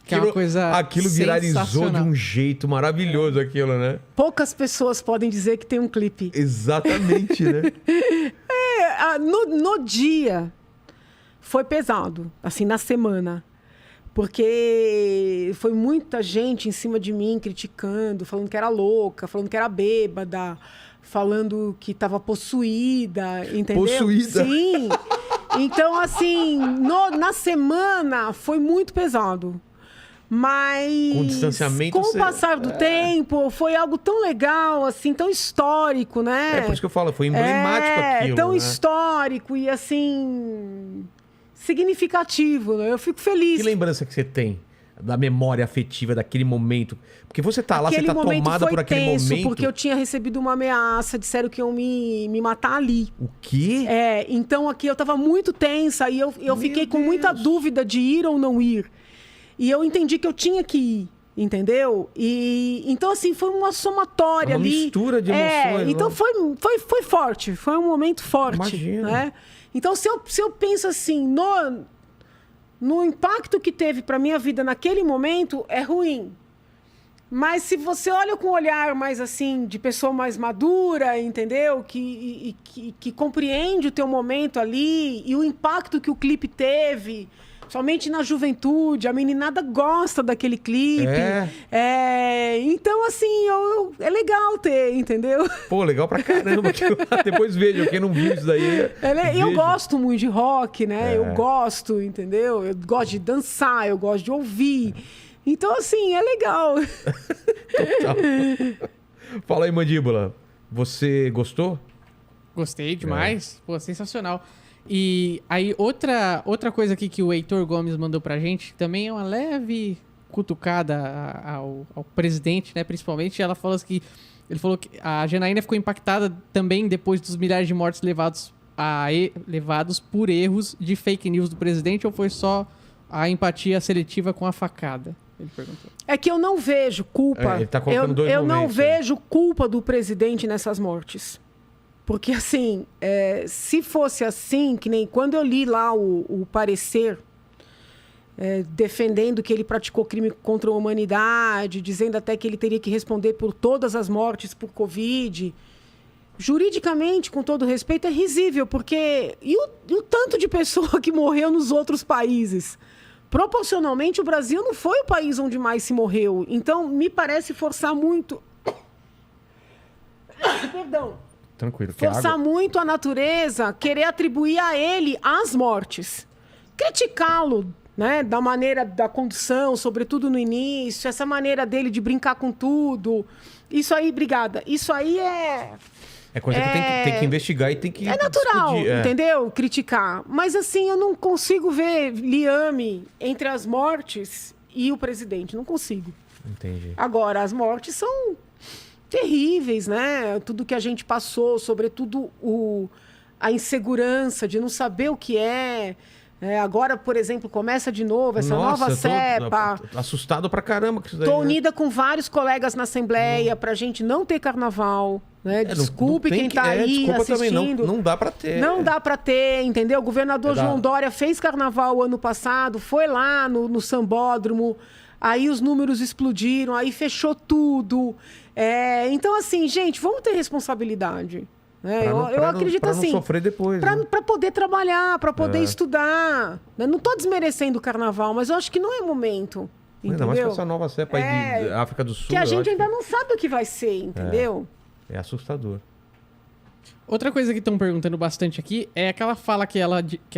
que é uma coisa aquilo viralizou de um jeito maravilhoso, aquilo, né? Poucas pessoas podem dizer que tem um clipe. Exatamente, né? No dia foi pesado, assim, na semana. Porque foi muita gente em cima de mim criticando, falando que era louca, falando que era bêbada, falando que estava possuída, entendeu? Possuída? Sim. Então, assim, na semana foi muito pesado. Mas com distanciamento, com o passar do tempo, foi algo tão legal, assim, tão histórico, né? É por isso que eu falo, foi emblemático aquilo. Tão né? histórico e, assim, significativo. Né? Eu fico feliz. Que lembrança que você tem da memória afetiva daquele momento? Porque você tá lá, você tá tomada por aquele momento. Porque eu tinha recebido uma ameaça, disseram que iam me matar ali. O quê? Então aqui eu tava muito tensa e eu fiquei com muita dúvida de ir ou não ir. E eu entendi que eu tinha que ir, entendeu? E então, assim, foi uma somatória ali. Uma mistura de emoções. Então foi forte, foi um momento forte. Imagina. Né? Então, se eu penso assim, no impacto que teve para minha vida naquele momento, é ruim. Mas se você olha com um olhar mais assim, de pessoa mais madura, entendeu? Que compreende o teu momento ali e o impacto que o clipe teve, somente na juventude, a meninada gosta daquele clipe. Então, assim, é legal ter, entendeu? Pô, legal pra caramba. Depois veja, quem não viu isso daí. Eu gosto muito de rock, né? Eu gosto, entendeu? Eu gosto de dançar, eu gosto de ouvir. Então, assim, é legal. Total. Fala aí, Mandíbula. Você gostou? Gostei demais. Pô, sensacional. E aí, outra coisa aqui que o Heitor Gomes mandou pra gente, também é uma leve cutucada ao presidente, né, principalmente. Ele falou que a Janaína ficou impactada também depois dos milhares de mortes levados por erros de fake news do presidente, ou foi só a empatia seletiva com a facada? Ele perguntou. É que eu não vejo culpa. Ele tá colocando dois eu não momentos, vejo culpa do presidente nessas mortes. Porque, assim, se fosse assim, que nem quando eu li lá o parecer defendendo que ele praticou crime contra a humanidade, dizendo até que ele teria que responder por todas as mortes por Covid, juridicamente, com todo respeito, é risível, porque... E o tanto de pessoa que morreu nos outros países? Proporcionalmente, o Brasil não foi o país onde mais se morreu. Então, me parece forçar muito... Perdão. Tranquilo. Forçar muito a natureza, querer atribuir a ele as mortes. Criticá-lo, né, da maneira da condução, sobretudo no início, essa maneira dele de brincar com tudo. Isso aí, obrigada. Isso aí É coisa que tem que investigar e tem que é natural, discutir, entendeu? Criticar. Mas assim, eu não consigo ver liame entre as mortes e o presidente. Não consigo. Entendi. Agora, as mortes são terríveis, né? Tudo que a gente passou, sobretudo a insegurança de não saber o que é. Agora, por exemplo, começa de novo essa nova cepa. Tô assustado pra caramba com isso daí. Tô unida com vários colegas na Assembleia pra gente não ter carnaval. Né? Desculpe quem tá aí assistindo. Não dá pra ter. Não dá pra ter, entendeu? O governador João Dória fez carnaval ano passado, foi lá no Sambódromo, aí os números explodiram, aí fechou tudo. Então, assim, gente, vamos ter responsabilidade. Eu acredito assim. Para não sofrer depois. Para poder trabalhar, para poder estudar. Não estou desmerecendo o carnaval, mas eu acho que não é momento. Ainda mais com essa nova cepa aí de África do Sul. Que a gente ainda não sabe o que vai ser, entendeu? É assustador. Outra coisa que estão perguntando bastante aqui é aquela fala que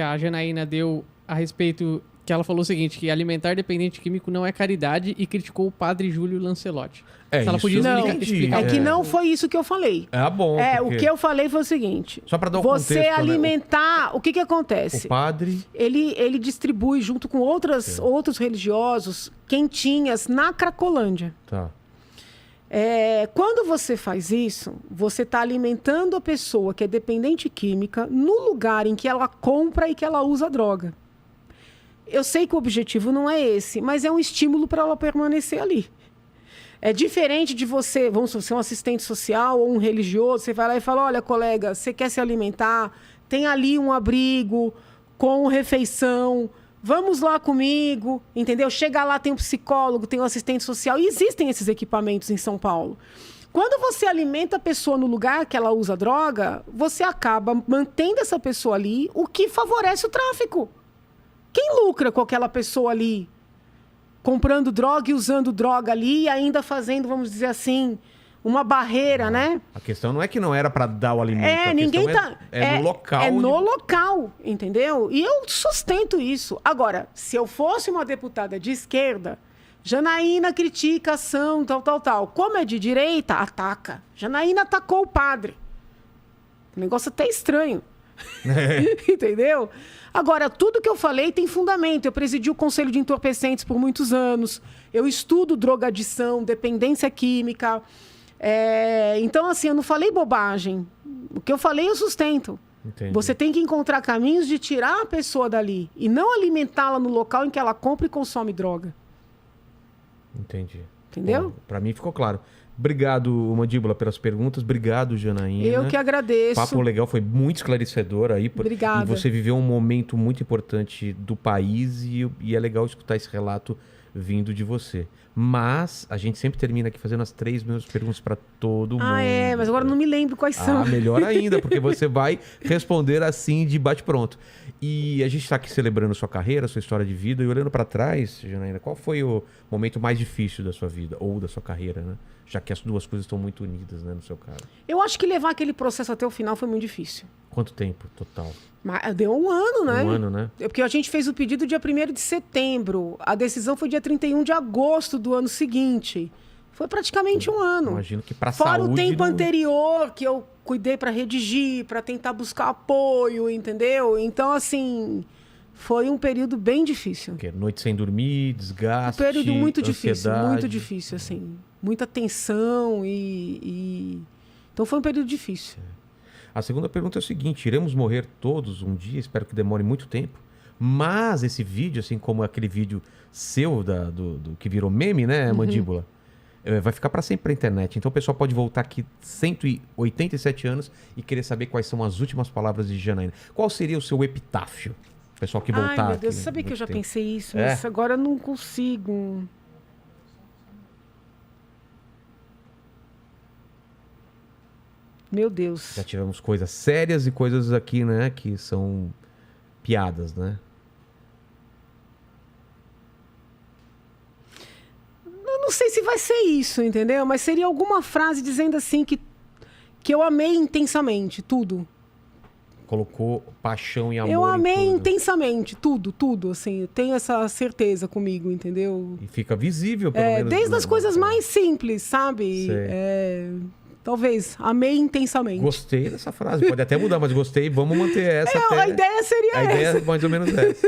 a Janaína deu a respeito, que ela falou o seguinte, que alimentar dependente químico não é caridade e criticou o padre Júlio Lancelotti. Ela podia explicar. É que não foi isso que eu falei. Bom. O que eu falei foi o seguinte. Só para dar você contexto, alimentar... Né? O que acontece? O padre... Ele distribui junto com outros religiosos quentinhas na Cracolândia. Tá. Quando você faz isso, você está alimentando a pessoa que é dependente química no lugar em que ela compra e que ela usa droga. Eu sei que o objetivo não é esse, mas é um estímulo para ela permanecer ali. É diferente de você, vamos ser um assistente social ou um religioso, você vai lá e fala, olha, colega, você quer se alimentar? Tem ali um abrigo com refeição, vamos lá comigo, entendeu? Chega lá, tem um psicólogo, tem um assistente social, e existem esses equipamentos em São Paulo. Quando você alimenta a pessoa no lugar que ela usa droga, você acaba mantendo essa pessoa ali, o que favorece o tráfico. Quem lucra com aquela pessoa ali? Comprando droga e usando droga ali e ainda fazendo, vamos dizer assim, uma barreira, né? A questão não é que não era para dar o alimento. Ninguém tá... no local. No local, entendeu? E eu sustento isso. Agora, se eu fosse uma deputada de esquerda, Janaína critica a ação, tal. Como é de direita, ataca. Janaína atacou o padre. O negócio até estranho. Entendeu? Agora, tudo que eu falei tem fundamento. Eu presidi o Conselho de Entorpecentes por muitos anos. Eu estudo drogadição, dependência química. Então, assim, eu não falei bobagem. O que eu falei, eu sustento. Entendi. Você tem que encontrar caminhos de tirar a pessoa dali e não alimentá-la no local em que ela compra e consome droga. Entendi. Entendeu? Para mim ficou claro. Obrigado, Mandíbula, pelas perguntas. Obrigado, Janaína. Eu que agradeço. Papo legal, foi muito esclarecedor aí. Obrigada. E você viveu um momento muito importante do país e é legal escutar esse relato vindo de você. Mas a gente sempre termina aqui fazendo as 3 mesmas perguntas para todo mundo. Mas agora não me lembro quais são. Melhor ainda, porque você vai responder assim de bate-pronto. E a gente está aqui celebrando sua carreira, sua história de vida e olhando para trás, Janaína, qual foi o momento mais difícil da sua vida ou da sua carreira, né? Já que as duas coisas estão muito unidas, né, no seu caso. Eu acho que levar aquele processo até o final foi muito difícil. Quanto tempo total? Deu 1 ano, né? 1 ano, né? Porque a gente fez o pedido dia 1º de setembro. A decisão foi dia 31 de agosto do ano seguinte. Foi praticamente 1 ano. Imagino que para Fora saúde... o tempo anterior, que eu cuidei para redigir, para tentar buscar apoio, entendeu? Então, assim, foi um período bem difícil. Porque noite sem dormir, desgaste, Um período muito ansiedade. muito difícil, assim. Muita tensão Então foi um período difícil. A segunda pergunta é o seguinte: iremos morrer todos um dia, espero que demore muito tempo. Mas esse vídeo, assim como aquele vídeo seu do que virou meme, né, Mandíbula? Vai ficar para sempre na internet. Então o pessoal pode voltar aqui 187 anos e querer saber quais são as últimas palavras de Janaína. Qual seria o seu epitáfio? O pessoal que voltar. Ai, meu Deus, aqui, sabia que eu já muito tempo. pensei isso, É? mas agora eu não consigo. Meu Deus. Já tivemos coisas sérias e coisas aqui, né, que são piadas, né? Eu não sei se vai ser isso, entendeu? Mas seria alguma frase dizendo assim que eu amei intensamente tudo. Colocou paixão e amor Eu amei em tudo. intensamente tudo, assim. Eu tenho essa certeza comigo, entendeu? E fica visível, pelo menos. Desde as né? coisas mais simples, sabe? Sei. Talvez, amei intensamente. Gostei dessa frase. Pode até mudar, mas gostei. Vamos manter essa até... A ideia seria A ideia essa. é mais ou menos essa.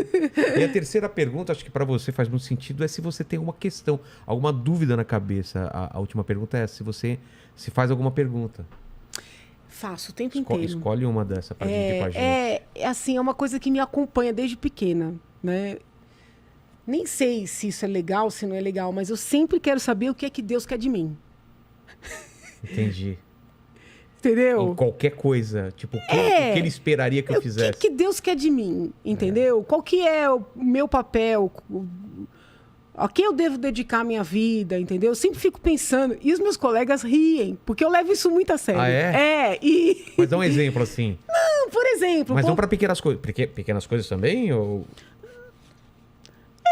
E a terceira pergunta, acho que para você faz muito sentido, é se você tem alguma questão, alguma dúvida na cabeça. A última pergunta é essa, se você se faz alguma pergunta. Faço o tempo inteiro. Escolhe uma dessa pra dividir com a gente. Assim, é uma coisa que me acompanha desde pequena, né? Nem sei se isso é legal, se não é legal, mas eu sempre quero saber o que é que Deus quer de mim. Entendi. Entendeu? Em qualquer coisa. Tipo, o que ele esperaria que eu fizesse? O que Deus quer de mim, entendeu? Qual que é o meu papel? A quem eu devo dedicar a minha vida, entendeu? Eu sempre fico pensando. E os meus colegas riem, porque eu levo isso muito a sério. Ah, é? E... Mas dá um exemplo, assim. Não, por exemplo... Mas não pra pequenas coisas. Pequenas coisas também? Ou...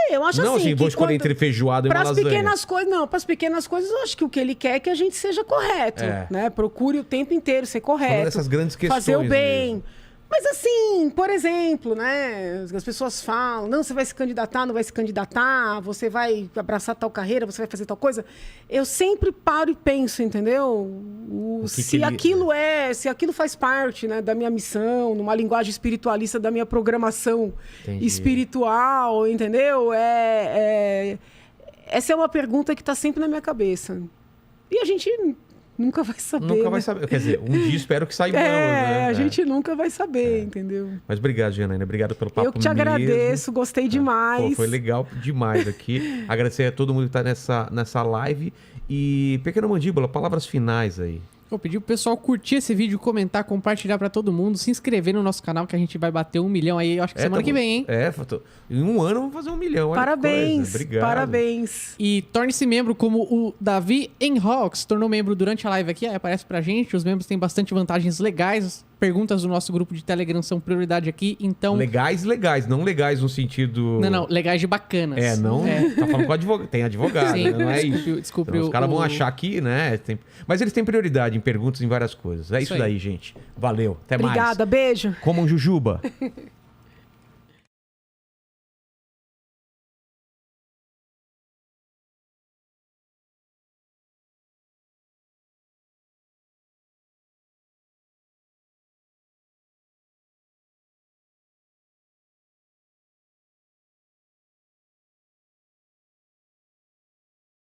Eu acho não, assim, vou escolher entre feijoada e uma pras lasanha. pequenas coisas, não, para as pequenas coisas, eu acho que o que ele quer é que a gente seja correto, né? Procure o tempo inteiro ser correto. Falando dessas grandes questões fazer o bem. mesmo. Mas assim, por exemplo, né? As pessoas falam, não, você vai se candidatar, não vai se candidatar, você vai abraçar tal carreira, você vai fazer tal coisa. Eu sempre paro e penso, entendeu? Se aquilo faz parte, né, da minha missão, numa linguagem espiritualista da minha programação espiritual, entendeu? Essa é uma pergunta que está sempre na minha cabeça. E a gente nunca vai saber. Nunca vai né? saber. Quer dizer, um dia espero que saibamos, né? A gente nunca vai saber, entendeu? Mas obrigado, Janaína. Obrigado pelo papo Eu que te agradeço, gostei demais. Pô, foi legal demais aqui. Agradecer a todo mundo que está nessa live. E, Pequena Mandíbula, palavras finais aí. Vou pedir pro pessoal curtir esse vídeo, comentar, compartilhar pra todo mundo, se inscrever no nosso canal que a gente vai bater 1 milhão aí, eu acho que semana que vem, hein? Em um ano vamos fazer 1 milhão. Olha Parabéns, que coisa. Obrigado. parabéns. E torne-se membro como o Davi Enrock se tornou membro durante a live aqui, aí aparece pra gente. Os membros têm bastante vantagens legais. Perguntas do nosso grupo de Telegram são prioridade aqui, então... Legais, não legais no sentido... Não, legais de bacanas. Tá falando com advogado. Tem advogado, Sim, né? Não é isso. desculpe Então, os caras vão achar que, né? Mas eles têm prioridade em perguntas em várias coisas. É isso daí, gente. Valeu. Até mais. Obrigada, beijo. Comam jujuba.